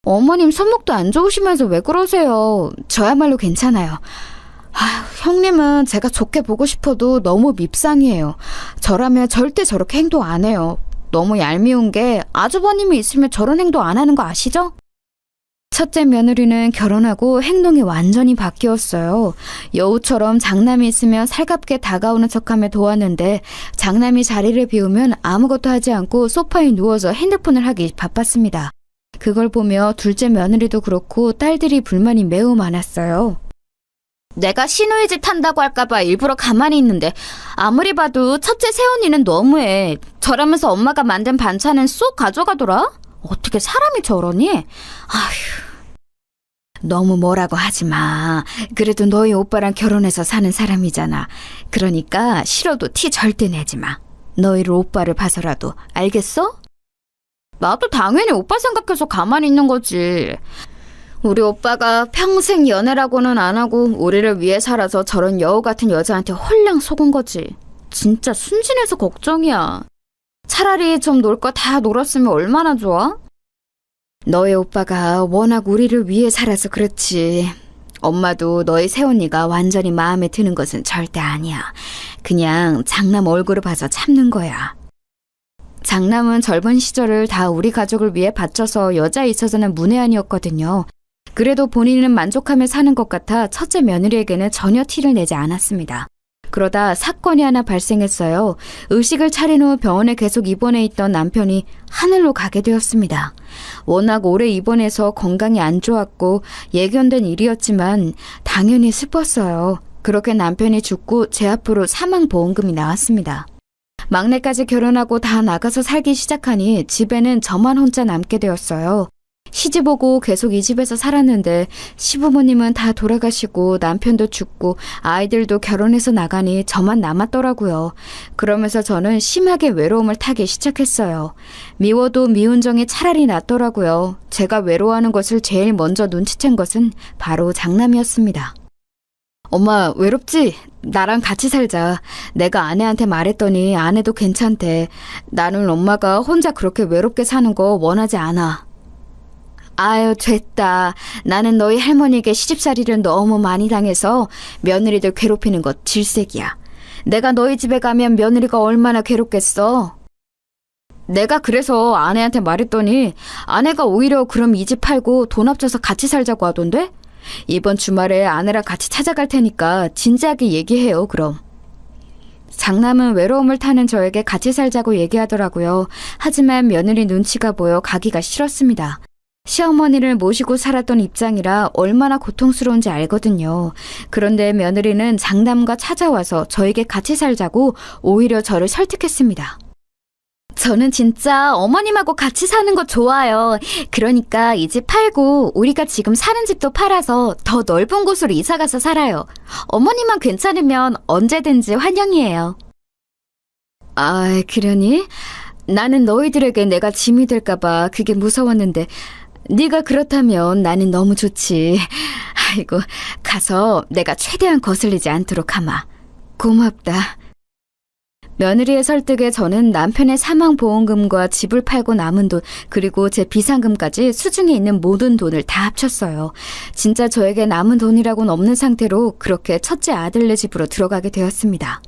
어머님 손목도 안 좋으시면서 왜 그러세요? 저야말로 괜찮아요. 형님은 제가 좋게 보고 싶어도 너무 밉상이에요. 저라면 절대 저렇게 행동 안 해요. 너무 얄미운 게 아주버님이 있으면 저런 행동 안 하는 거 아시죠? 첫째 며느리는 결혼하고 행동이 완전히 바뀌었어요. 여우처럼 장남이 있으면 살갑게 다가오는 척하며 도왔는데 장남이 자리를 비우면 아무것도 하지 않고 소파에 누워서 핸드폰을 하기 바빴습니다. 그걸 보며 둘째 며느리도 그렇고 딸들이 불만이 매우 많았어요. 내가 시누이집 한다고 할까봐 일부러 가만히 있는데 아무리 봐도 첫째 새언니는 너무해. 저라면서 엄마가 만든 반찬은 쏙 가져가더라? 어떻게 사람이 저러니? 아휴. 너무 뭐라고 하지 마. 그래도 너희 오빠랑 결혼해서 사는 사람이잖아. 그러니까 싫어도 티 절대 내지 마. 너희를 오빠를 봐서라도. 알겠어? 나도 당연히 오빠 생각해서 가만히 있는 거지. 우리 오빠가 평생 연애라고는 안 하고 우리를 위해 살아서 저런 여우 같은 여자한테 홀랑 속은 거지. 진짜 순진해서 걱정이야. 차라리 좀 놀 거 다 놀았으면 얼마나 좋아? 너의 오빠가 워낙 우리를 위해 살아서 그렇지. 엄마도 너희 새언니가 완전히 마음에 드는 것은 절대 아니야. 그냥 장남 얼굴을 봐서 참는 거야. 장남은 젊은 시절을 다 우리 가족을 위해 바쳐서 여자에 있어서는 문외한이었거든요. 그래도 본인은 만족하며 사는 것 같아 첫째 며느리에게는 전혀 티를 내지 않았습니다. 그러다 사건이 하나 발생했어요. 의식을 차린 후 병원에 계속 입원해 있던 남편이 하늘로 가게 되었습니다. 워낙 오래 입원해서 건강이 안 좋았고 예견된 일이었지만 당연히 슬펐어요. 그렇게 남편이 죽고 제 앞으로 사망보험금이 나왔습니다. 막내까지 결혼하고 다 나가서 살기 시작하니 집에는 저만 혼자 남게 되었어요. 시집 오고 계속 이 집에서 살았는데 시부모님은 다 돌아가시고 남편도 죽고 아이들도 결혼해서 나가니 저만 남았더라고요. 그러면서 저는 심하게 외로움을 타기 시작했어요. 미워도 미운 정이 차라리 낫더라고요. 제가 외로워하는 것을 제일 먼저 눈치챈 것은 바로 장남이었습니다. 엄마, 외롭지? 나랑 같이 살자. 내가 아내한테 말했더니 아내도 괜찮대. 나는 엄마가 혼자 그렇게 외롭게 사는 거 원하지 않아. 아유, 됐다. 나는 너희 할머니에게 시집살이를 너무 많이 당해서 며느리들 괴롭히는 것 질색이야. 내가 너희 집에 가면 며느리가 얼마나 괴롭겠어. 내가 그래서 아내한테 말했더니 아내가 오히려 그럼 이 집 팔고 돈 합쳐서 같이 살자고 하던데? 이번 주말에 아내랑 같이 찾아갈 테니까 진지하게 얘기해요, 그럼. 장남은 외로움을 타는 저에게 같이 살자고 얘기하더라고요. 하지만 며느리 눈치가 보여 가기가 싫었습니다. 시어머니를 모시고 살았던 입장이라 얼마나 고통스러운지 알거든요. 그런데 며느리는 장남과 찾아와서 저에게 같이 살자고 오히려 저를 설득했습니다. 저는 진짜 어머님하고 같이 사는 거 좋아요. 그러니까 이 집 팔고 우리가 지금 사는 집도 팔아서 더 넓은 곳으로 이사가서 살아요. 어머님만 괜찮으면 언제든지 환영이에요. 아, 그러니? 나는 너희들에게 내가 짐이 될까봐 그게 무서웠는데 네가 그렇다면 나는 너무 좋지. 아이고, 가서 내가 최대한 거슬리지 않도록 하마. 고맙다. 며느리의 설득에 저는 남편의 사망보험금과 집을 팔고 남은 돈, 그리고 제 비상금까지 수중에 있는 모든 돈을 다 합쳤어요. 진짜 저에게 남은 돈이라고는 없는 상태로 그렇게 첫째 아들네 집으로 들어가게 되었습니다.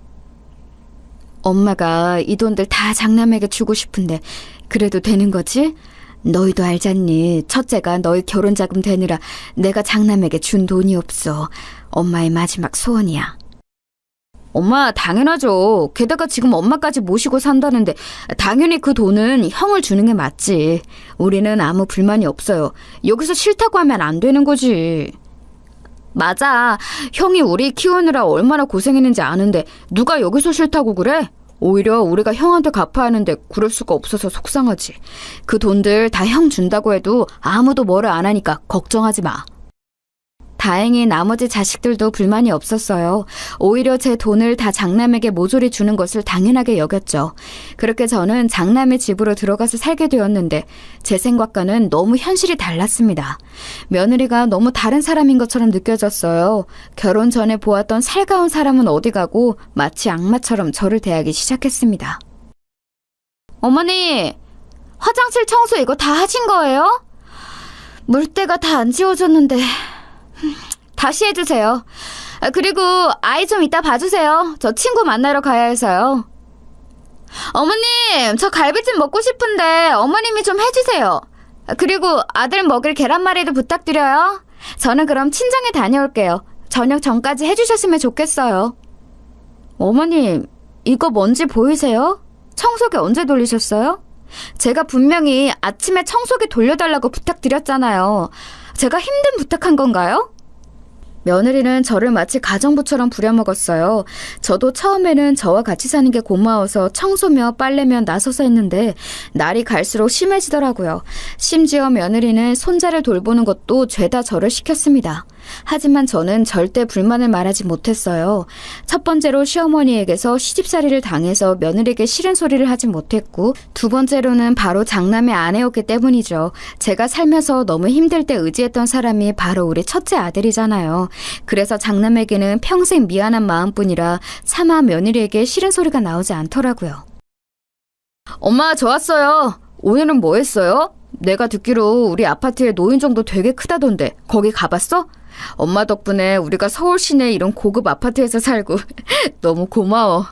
엄마가 이 돈들 다 장남에게 주고 싶은데 그래도 되는 거지? 너희도 알잖니. 첫째가 너희 결혼자금 되느라 내가 장남에게 준 돈이 없어. 엄마의 마지막 소원이야. 엄마, 당연하죠. 게다가 지금 엄마까지 모시고 산다는데 당연히 그 돈은 형을 주는 게 맞지. 우리는 아무 불만이 없어요. 여기서 싫다고 하면 안 되는 거지. 맞아. 형이 우리 키우느라 얼마나 고생했는지 아는데 누가 여기서 싫다고 그래? 오히려 우리가 형한테 갚아야 하는데 그럴 수가 없어서 속상하지. 그 돈들 다 형 준다고 해도 아무도 뭐를 안 하니까 걱정하지 마. 다행히 나머지 자식들도 불만이 없었어요. 오히려 제 돈을 다 장남에게 모조리 주는 것을 당연하게 여겼죠. 그렇게 저는 장남의 집으로 들어가서 살게 되었는데 제 생각과는 너무 현실이 달랐습니다. 며느리가 너무 다른 사람인 것처럼 느껴졌어요. 결혼 전에 보았던 살가운 사람은 어디 가고 마치 악마처럼 저를 대하기 시작했습니다. 어머니, 화장실 청소 이거 다 하신 거예요? 물때가 다 안 지워졌는데... 다시 해주세요. 그리고 아이 좀 이따 봐주세요. 저 친구 만나러 가야 해서요. 어머님, 저 갈비찜 먹고 싶은데 어머님이 좀 해주세요. 그리고 아들 먹을 계란말이도 부탁드려요. 저는 그럼 친정에 다녀올게요. 저녁 전까지 해주셨으면 좋겠어요. 어머님, 이거 뭔지 보이세요? 청소기 언제 돌리셨어요? 제가 분명히 아침에 청소기 돌려달라고 부탁드렸잖아요. 제가 힘든 부탁한 건가요? 며느리는 저를 마치 가정부처럼 부려먹었어요. 저도 처음에는 저와 같이 사는 게 고마워서 청소며 빨래며 나서서 했는데 날이 갈수록 심해지더라고요. 심지어 며느리는 손자를 돌보는 것도 죄다 저를 시켰습니다. 하지만 저는 절대 불만을 말하지 못했어요. 첫 번째로 시어머니에게서 시집살이를 당해서 며느리에게 싫은 소리를 하지 못했고, 두 번째로는 바로 장남의 아내였기 때문이죠. 제가 살면서 너무 힘들 때 의지했던 사람이 바로 우리 첫째 아들이잖아요. 그래서 장남에게는 평생 미안한 마음뿐이라 차마 며느리에게 싫은 소리가 나오지 않더라고요. 엄마, 저 왔어요. 오늘은 뭐 했어요? 내가 듣기로 우리 아파트의 노인정도 되게 크다던데 거기 가봤어? 엄마 덕분에 우리가 서울 시내 이런 고급 아파트에서 살고 너무 고마워.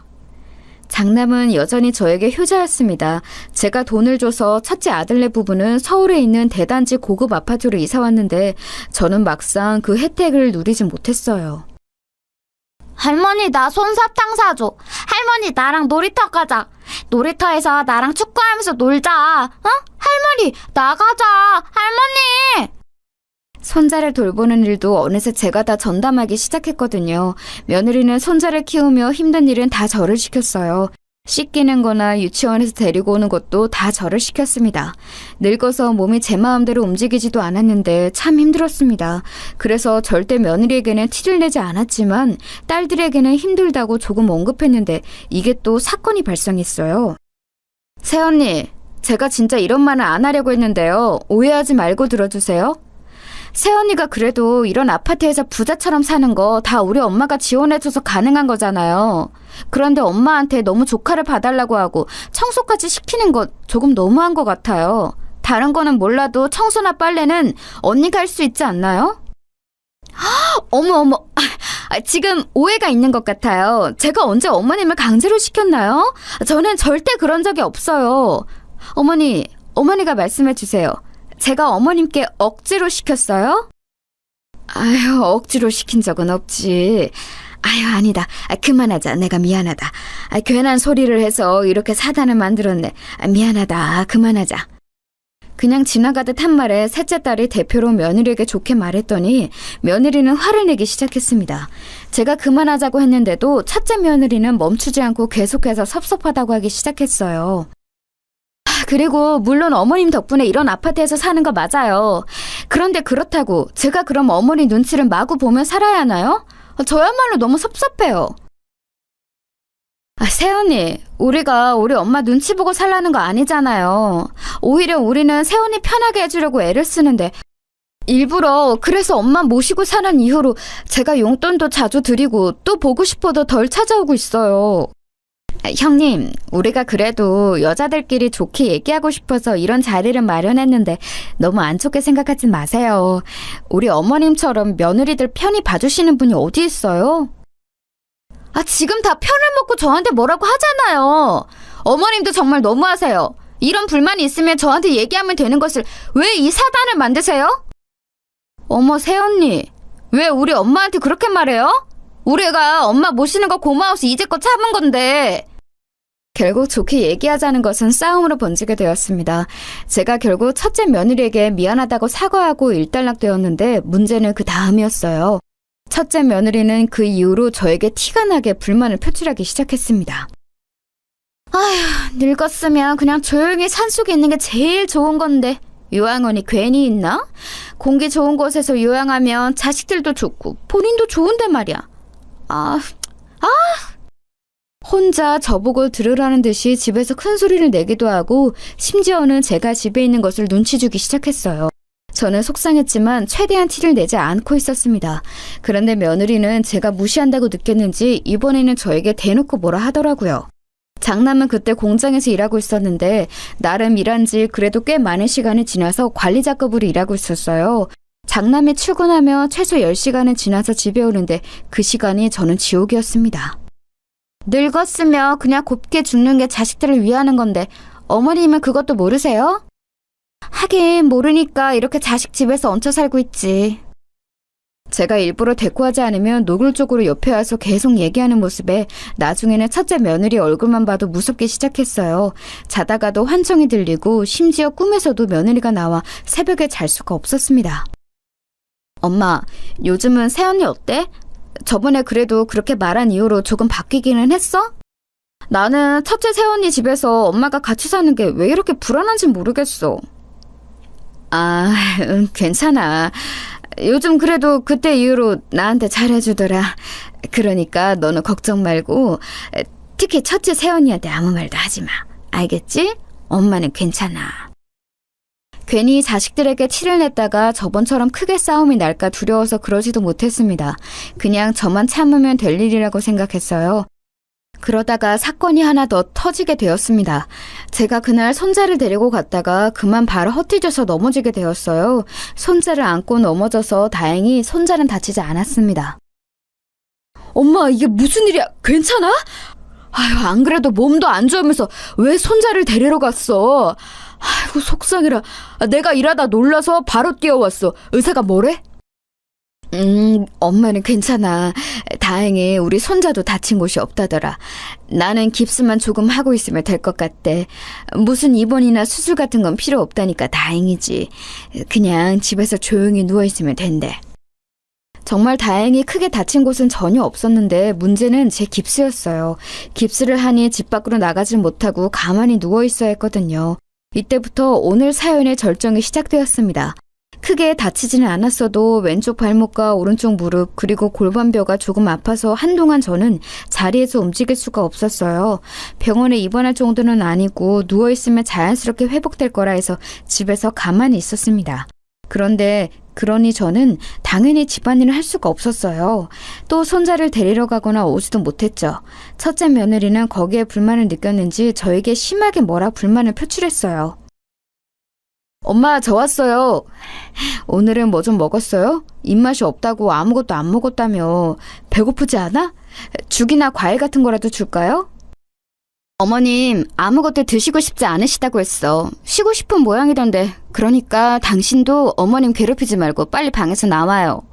장남은 여전히 저에게 효자였습니다. 제가 돈을 줘서 첫째 아들네 부부는 서울에 있는 대단지 고급 아파트로 이사 왔는데 저는 막상 그 혜택을 누리지 못했어요. 할머니, 나 솜사탕 사줘. 할머니, 나랑 놀이터 가자. 놀이터에서 나랑 축구하면서 놀자. 어? 할머니, 나가자. 할머니! 손자를 돌보는 일도 어느새 제가 다 전담하기 시작했거든요. 며느리는 손자를 키우며 힘든 일은 다 저를 시켰어요. 씻기는 거나 유치원에서 데리고 오는 것도 다 저를 시켰습니다. 늙어서 몸이 제 마음대로 움직이지도 않았는데 참 힘들었습니다. 그래서 절대 며느리에게는 티를 내지 않았지만 딸들에게는 힘들다고 조금 언급했는데 이게 또 사건이 발생했어요. 새언니, 제가 진짜 이런 말은 안 하려고 했는데요. 오해하지 말고 들어주세요. 새언니가 그래도 이런 아파트에서 부자처럼 사는 거 다 우리 엄마가 지원해줘서 가능한 거잖아요. 그런데 엄마한테 너무 조카를 봐달라고 하고 청소까지 시키는 것 조금 너무한 것 같아요. 다른 거는 몰라도 청소나 빨래는 언니가 할 수 있지 않나요? 어머. 지금 오해가 있는 것 같아요. 제가 언제 어머님을 강제로 시켰나요? 저는 절대 그런 적이 없어요. 어머니가 말씀해 주세요. 제가 어머님께 억지로 시켰어요? 아유, 억지로 시킨 적은 없지. 아유, 아니다. 그만하자. 내가 미안하다. 괜한 소리를 해서 이렇게 사단을 만들었네. 미안하다. 그만하자. 그냥 지나가듯 한 말에 셋째 딸이 대표로 며느리에게 좋게 말했더니 며느리는 화를 내기 시작했습니다. 제가 그만하자고 했는데도 첫째 며느리는 멈추지 않고 계속해서 섭섭하다고 하기 시작했어요. 그리고 물론 어머님 덕분에 이런 아파트에서 사는 거 맞아요. 그런데 그렇다고 제가 그럼 어머니 눈치를 마구 보며 살아야 하나요? 저야말로 너무 섭섭해요. 세연이, 우리가 우리 엄마 눈치 보고 살라는 거 아니잖아요. 오히려 우리는 세연이 편하게 해주려고 애를 쓰는데 일부러 그래서 엄마 모시고 사는 이후로 제가 용돈도 자주 드리고 또 보고 싶어도 덜 찾아오고 있어요. 형님, 우리가 그래도 여자들끼리 좋게 얘기하고 싶어서 이런 자리를 마련했는데 너무 안 좋게 생각하지 마세요. 우리 어머님처럼 며느리들 편히 봐주시는 분이 어디 있어요? 지금 다 편을 먹고 저한테 뭐라고 하잖아요. 어머님도 정말 너무하세요. 이런 불만이 있으면 저한테 얘기하면 되는 것을 왜 이 사단을 만드세요? 어머, 새언니, 왜 우리 엄마한테 그렇게 말해요? 우리가 엄마 모시는 거 고마워서 이제껏 참은 건데. 결국 좋게 얘기하자는 것은 싸움으로 번지게 되었습니다. 제가 결국 첫째 며느리에게 미안하다고 사과하고 일단락되었는데 문제는 그 다음이었어요. 첫째 며느리는 그 이후로 저에게 티가 나게 불만을 표출하기 시작했습니다. 아휴, 늙었으면 그냥 조용히 산속에 있는 게 제일 좋은 건데 요양원이 괜히 있나? 공기 좋은 곳에서 요양하면 자식들도 좋고 본인도 좋은데 말이야. 혼자 저보고 들으라는 듯이 집에서 큰 소리를 내기도 하고 심지어는 제가 집에 있는 것을 눈치 주기 시작했어요. 저는 속상했지만 최대한 티를 내지 않고 있었습니다. 그런데 며느리는 제가 무시한다고 느꼈는지 이번에는 저에게 대놓고 뭐라 하더라고요. 장남은 그때 공장에서 일하고 있었는데 나름 일한 지 그래도 꽤 많은 시간이 지나서 관리자급으로 일하고 있었어요. 장남이 출근하며 최소 10시간은 지나서 집에 오는데 그 시간이 저는 지옥이었습니다. 늙었으면 그냥 곱게 죽는 게 자식들을 위하는 건데 어머님은 그것도 모르세요? 하긴 모르니까 이렇게 자식 집에서 얹혀 살고 있지. 제가 일부러 대꾸하지 않으면 노골적으로 옆에 와서 계속 얘기하는 모습에 나중에는 첫째 며느리 얼굴만 봐도 무섭게 시작했어요. 자다가도 환청이 들리고 심지어 꿈에서도 며느리가 나와 새벽에 잘 수가 없었습니다. 엄마, 요즘은 새언니 어때? 저번에 그래도 그렇게 말한 이후로 조금 바뀌기는 했어? 나는 첫째 새언니 집에서 엄마가 같이 사는 게 왜 이렇게 불안한지 모르겠어. 괜찮아. 요즘 그래도 그때 이후로 나한테 잘해주더라. 그러니까 너는 걱정 말고 특히 첫째 새언니한테 아무 말도 하지 마. 알겠지? 엄마는 괜찮아. 괜히 자식들에게 티를 냈다가 저번처럼 크게 싸움이 날까 두려워서 그러지도 못했습니다. 그냥 저만 참으면 될 일이라고 생각했어요. 그러다가 사건이 하나 더 터지게 되었습니다. 제가 그날 손자를 데리고 갔다가 그만 발을 헛디뎌서 넘어지게 되었어요. 손자를 안고 넘어져서 다행히 손자는 다치지 않았습니다. 엄마, 이게 무슨 일이야? 괜찮아? 아유, 안 그래도 몸도 안 좋으면서 왜 손자를 데리러 갔어? 아이고, 속상해라. 내가 일하다 놀라서 바로 뛰어왔어. 의사가 뭐래? 엄마는 괜찮아. 다행히 우리 손자도 다친 곳이 없다더라. 나는 깁스만 조금 하고 있으면 될 것 같대. 무슨 입원이나 수술 같은 건 필요 없다니까 다행이지. 그냥 집에서 조용히 누워있으면 된대. 정말 다행히 크게 다친 곳은 전혀 없었는데 문제는 제 깁스였어요. 깁스를 하니 집 밖으로 나가질 못하고 가만히 누워있어야 했거든요. 이때부터 오늘 사연의 절정이 시작되었습니다. 크게 다치지는 않았어도 왼쪽 발목과 오른쪽 무릎 그리고 골반뼈가 조금 아파서 한동안 저는 자리에서 움직일 수가 없었어요. 병원에 입원할 정도는 아니고 누워있으면 자연스럽게 회복될 거라 해서 집에서 가만히 있었습니다. 그런데 그러니 저는 당연히 집안일을 할 수가 없었어요. 또 손자를 데리러 가거나 오지도 못했죠. 첫째 며느리는 거기에 불만을 느꼈는지 저에게 심하게 뭐라 불만을 표출했어요. 엄마, 저 왔어요. 오늘은 뭐 좀 먹었어요? 입맛이 없다고 아무것도 안 먹었다며. 배고프지 않아? 죽이나 과일 같은 거라도 줄까요? 어머님, 아무것도 드시고 싶지 않으시다고 했어. 쉬고 싶은 모양이던데. 그러니까 당신도 어머님 괴롭히지 말고 빨리 방에서 나와요.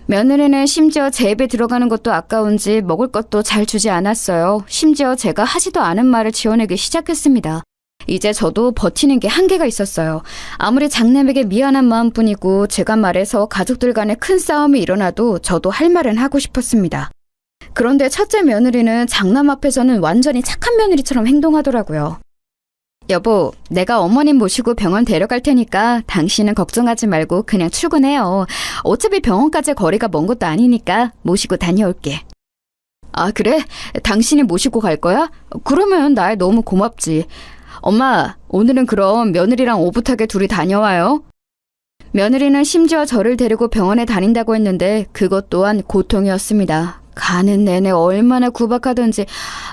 며느리는 심지어 제 입에 들어가는 것도 아까운지 먹을 것도 잘 주지 않았어요. 심지어 제가 하지도 않은 말을 지어내기 시작했습니다. 이제 저도 버티는 게 한계가 있었어요. 아무리 장남에게 미안한 마음뿐이고 제가 말해서 가족들 간에 큰 싸움이 일어나도 저도 할 말은 하고 싶었습니다. 그런데 첫째 며느리는 장남 앞에서는 완전히 착한 며느리처럼 행동하더라고요. 여보, 내가 어머님 모시고 병원 데려갈 테니까 당신은 걱정하지 말고 그냥 출근해요. 어차피 병원까지 거리가 먼 것도 아니니까 모시고 다녀올게. 아, 그래? 당신이 모시고 갈 거야? 그러면 날 너무 고맙지. 엄마, 오늘은 그럼 며느리랑 오붓하게 둘이 다녀와요. 며느리는 심지어 저를 데리고 병원에 다닌다고 했는데 그것 또한 고통이었습니다. 가는 내내 얼마나 구박하던지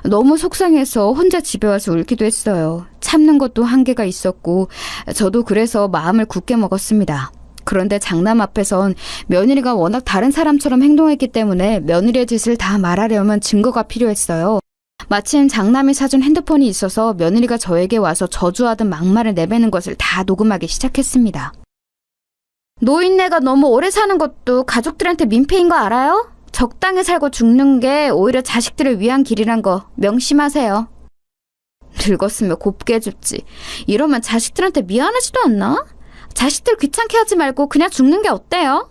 너무 속상해서 혼자 집에 와서 울기도 했어요. 참는 것도 한계가 있었고 저도 그래서 마음을 굳게 먹었습니다. 그런데 장남 앞에선 며느리가 워낙 다른 사람처럼 행동했기 때문에 며느리의 짓을 다 말하려면 증거가 필요했어요. 마침 장남이 사준 핸드폰이 있어서 며느리가 저에게 와서 저주하던 막말을 내뱉는 것을 다 녹음하기 시작했습니다. 노인네가 너무 오래 사는 것도 가족들한테 민폐인 거 알아요? 적당히 살고 죽는 게 오히려 자식들을 위한 길이란 거 명심하세요. 늙었으면 곱게 죽지. 이러면 자식들한테 미안하지도 않나? 자식들 귀찮게 하지 말고 그냥 죽는 게 어때요?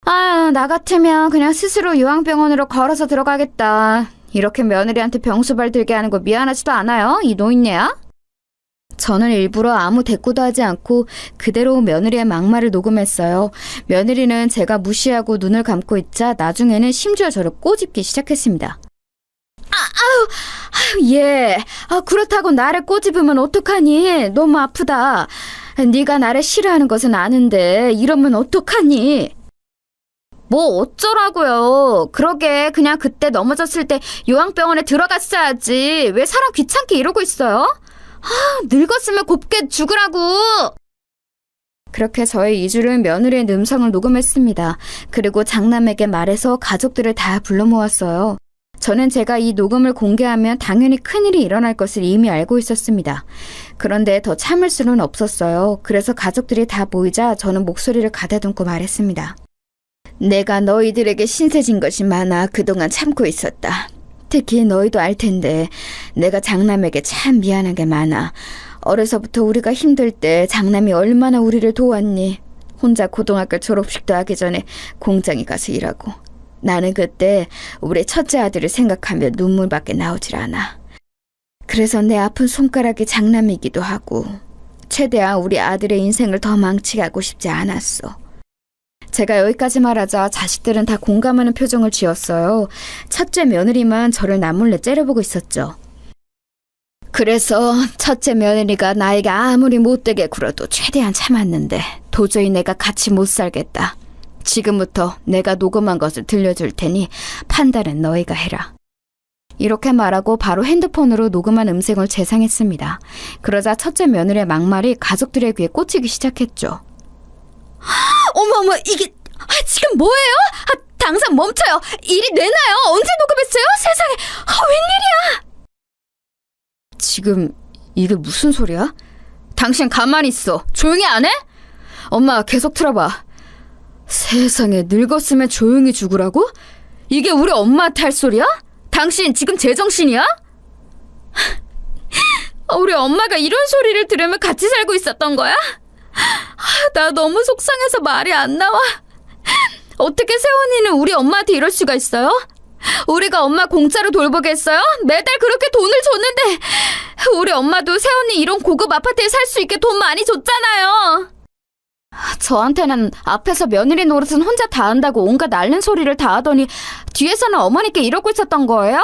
아, 나 같으면 그냥 스스로 요양병원으로 걸어서 들어가겠다. 이렇게 며느리한테 병수발 들게 하는 거 미안하지도 않아요? 이 노인네야? 저는 일부러 아무 대꾸도 하지 않고 그대로 며느리의 막말을 녹음했어요. 며느리는 제가 무시하고 눈을 감고 있자 나중에는 심지어 저를 꼬집기 시작했습니다. 예. 그렇다고 나를 꼬집으면 어떡하니? 너무 아프다. 네가 나를 싫어하는 것은 아는데 이러면 어떡하니? 뭐 어쩌라고요. 그러게 그냥 그때 넘어졌을 때 요양병원에 들어갔어야지. 왜 사람 귀찮게 이러고 있어요? 늙었으면 곱게 죽으라고. 그렇게 저의 이주를 며느리의 음성을 녹음했습니다. 그리고 장남에게 말해서 가족들을 다 불러 모았어요. 저는 제가 이 녹음을 공개하면 당연히 큰일이 일어날 것을 이미 알고 있었습니다. 그런데 더 참을 수는 없었어요. 그래서 가족들이 다 모이자 저는 목소리를 가다듬고 말했습니다. 내가 너희들에게 신세진 것이 많아 그동안 참고 있었다. 특히 너희도 알 텐데 내가 장남에게 참 미안한 게 많아. 어려서부터 우리가 힘들 때 장남이 얼마나 우리를 도왔니. 혼자 고등학교 졸업식도 하기 전에 공장에 가서 일하고. 나는 그때 우리 첫째 아들을 생각하면 눈물밖에 나오질 않아. 그래서 내 아픈 손가락이 장남이기도 하고 최대한 우리 아들의 인생을 더 망치게 하고 싶지 않았어. 제가 여기까지 말하자 자식들은 다 공감하는 표정을 지었어요. 첫째 며느리만 저를 남몰래 째려보고 있었죠. 그래서 첫째 며느리가 나에게 아무리 못되게 굴어도 최대한 참았는데 도저히 내가 같이 못 살겠다. 지금부터 내가 녹음한 것을 들려줄 테니 판단은 너희가 해라. 이렇게 말하고 바로 핸드폰으로 녹음한 음성을 재생했습니다. 그러자 첫째 며느리의 막말이 가족들의 귀에 꽂히기 시작했죠. 어머, 이게 지금 뭐예요? 당장 멈춰요. 일이 내놔요. 언제 녹음했어요? 세상에, 웬일이야? 지금 이게 무슨 소리야? 당신 가만히 있어. 조용히 안 해? 엄마, 계속 틀어봐. 세상에, 늙었으면 조용히 죽으라고? 이게 우리 엄마한테 할 소리야? 당신 지금 제정신이야? 우리 엄마가 이런 소리를 들으면 같이 살고 있었던 거야? 나 너무 속상해서 말이 안 나와. 어떻게 세원이는 우리 엄마한테 이럴 수가 있어요? 우리가 엄마 공짜로 돌보겠어요? 매달 그렇게 돈을 줬는데 우리 엄마도 세원이 이런 고급 아파트에 살 수 있게 돈 많이 줬잖아요. 저한테는 앞에서 며느리 노릇은 혼자 다 한다고 온갖 앓는 소리를 다 하더니 뒤에서는 어머니께 이러고 있었던 거예요?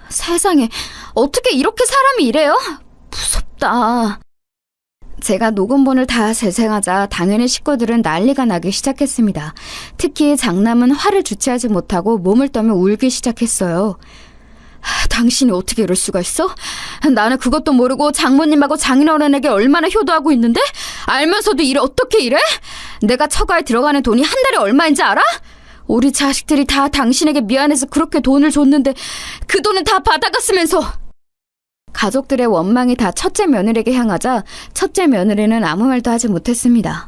세상에, 어떻게 이렇게 사람이 이래요? 무섭다. 제가 녹음본을 다 재생하자 당연히 식구들은 난리가 나기 시작했습니다. 특히 장남은 화를 주체하지 못하고 몸을 떠며 울기 시작했어요. 당신이 어떻게 이럴 수가 있어? 나는 그것도 모르고 장모님하고 장인어른에게 얼마나 효도하고 있는데? 알면서도 일을 어떻게 이래? 내가 처가에 들어가는 돈이 한 달에 얼마인지 알아? 우리 자식들이 다 당신에게 미안해서 그렇게 돈을 줬는데 그 돈은 다 받아갔으면서. 가족들의 원망이 다 첫째 며느리에게 향하자 첫째 며느리는 아무 말도 하지 못했습니다.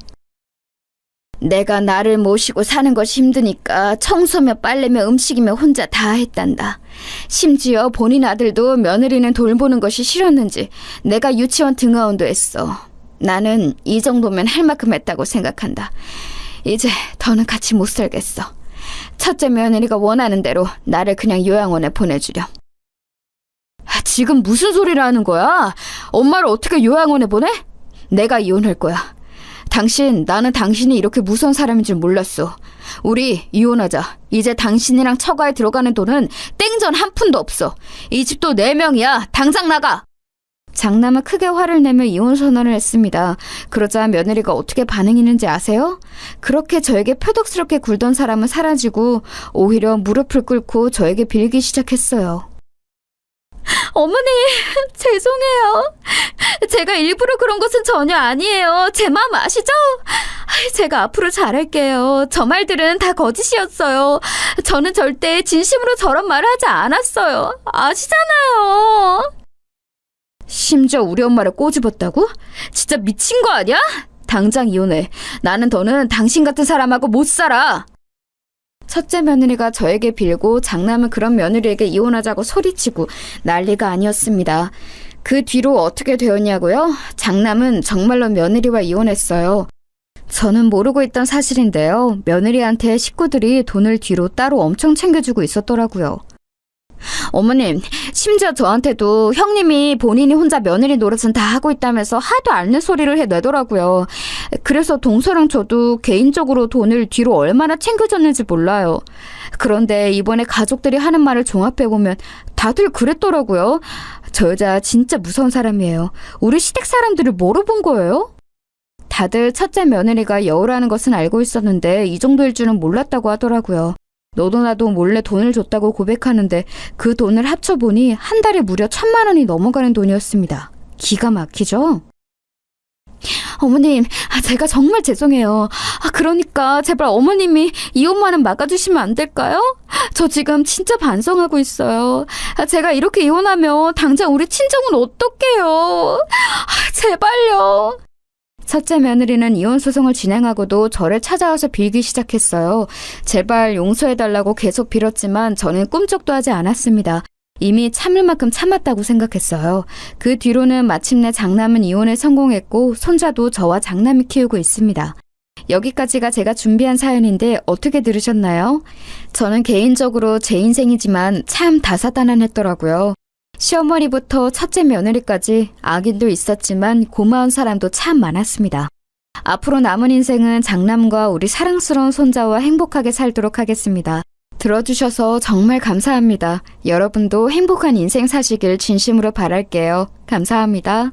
내가 나를 모시고 사는 것이 힘드니까 청소며 빨래며 음식이며 혼자 다 했단다. 심지어 본인 아들도 며느리는 돌보는 것이 싫었는지 내가 유치원 등하원도 했어. 나는 이 정도면 할 만큼 했다고 생각한다. 이제 더는 같이 못 살겠어. 첫째 며느리가 원하는 대로 나를 그냥 요양원에 보내주렴. 지금 무슨 소리를 하는 거야? 엄마를 어떻게 요양원에 보내? 내가 이혼할 거야. 나는 당신이 이렇게 무서운 사람인 줄 몰랐어. 우리 이혼하자. 이제 당신이랑 처가에 들어가는 돈은 땡전 한 푼도 없어. 이 집도 4명이야. 당장 나가. 장남은 크게 화를 내며 이혼 선언을 했습니다. 그러자 며느리가 어떻게 반응했는지 아세요? 그렇게 저에게 표독스럽게 굴던 사람은 사라지고 오히려 무릎을 꿇고 저에게 빌기 시작했어요. 어머니, 죄송해요. 제가 일부러 그런 것은 전혀 아니에요. 제 마음 아시죠? 제가 앞으로 잘할게요. 저 말들은 다 거짓이었어요. 저는 절대 진심으로 저런 말을 하지 않았어요. 아시잖아요. 심지어 우리 엄마를 꼬집었다고? 진짜 미친 거 아니야? 당장 이혼해. 나는 더는 당신 같은 사람하고 못 살아. 첫째 며느리가 저에게 빌고 장남은 그런 며느리에게 이혼하자고 소리치고 난리가 아니었습니다. 그 뒤로 어떻게 되었냐고요? 장남은 정말로 며느리와 이혼했어요. 저는 모르고 있던 사실인데요. 며느리한테 식구들이 돈을 뒤로 따로 엄청 챙겨주고 있었더라고요. 어머님, 심지어 저한테도 형님이 본인이 혼자 며느리 노릇은 다 하고 있다면서 하도 앓는 소리를 해내더라고요. 그래서 동서랑 저도 개인적으로 돈을 뒤로 얼마나 챙겨줬는지 몰라요. 그런데 이번에 가족들이 하는 말을 종합해보면 다들 그랬더라고요. 저 여자 진짜 무서운 사람이에요. 우리 시댁 사람들을 뭐로 본 거예요? 다들 첫째 며느리가 여우라는 것은 알고 있었는데 이 정도일 줄은 몰랐다고 하더라고요. 너도 나도 몰래 돈을 줬다고 고백하는데 그 돈을 합쳐보니 한 달에 무려 1,000만 원이 넘어가는 돈이었습니다. 기가 막히죠? 어머님, 제가 정말 죄송해요. 그러니까 제발 어머님이 이혼만은 막아주시면 안 될까요? 저 지금 진짜 반성하고 있어요. 제가 이렇게 이혼하면 당장 우리 친정은 어떡해요? 제발요. 첫째 며느리는 이혼 소송을 진행하고도 저를 찾아와서 빌기 시작했어요. 제발 용서해달라고 계속 빌었지만 저는 꿈쩍도 하지 않았습니다. 이미 참을 만큼 참았다고 생각했어요. 그 뒤로는 마침내 장남은 이혼에 성공했고 손자도 저와 장남이 키우고 있습니다. 여기까지가 제가 준비한 사연인데 어떻게 들으셨나요? 저는 개인적으로 제 인생이지만 참 다사다난했더라고요. 시어머니부터 첫째 며느리까지 악인도 있었지만 고마운 사람도 참 많았습니다. 앞으로 남은 인생은 장남과 우리 사랑스러운 손자와 행복하게 살도록 하겠습니다. 들어주셔서 정말 감사합니다. 여러분도 행복한 인생 사시길 진심으로 바랄게요. 감사합니다.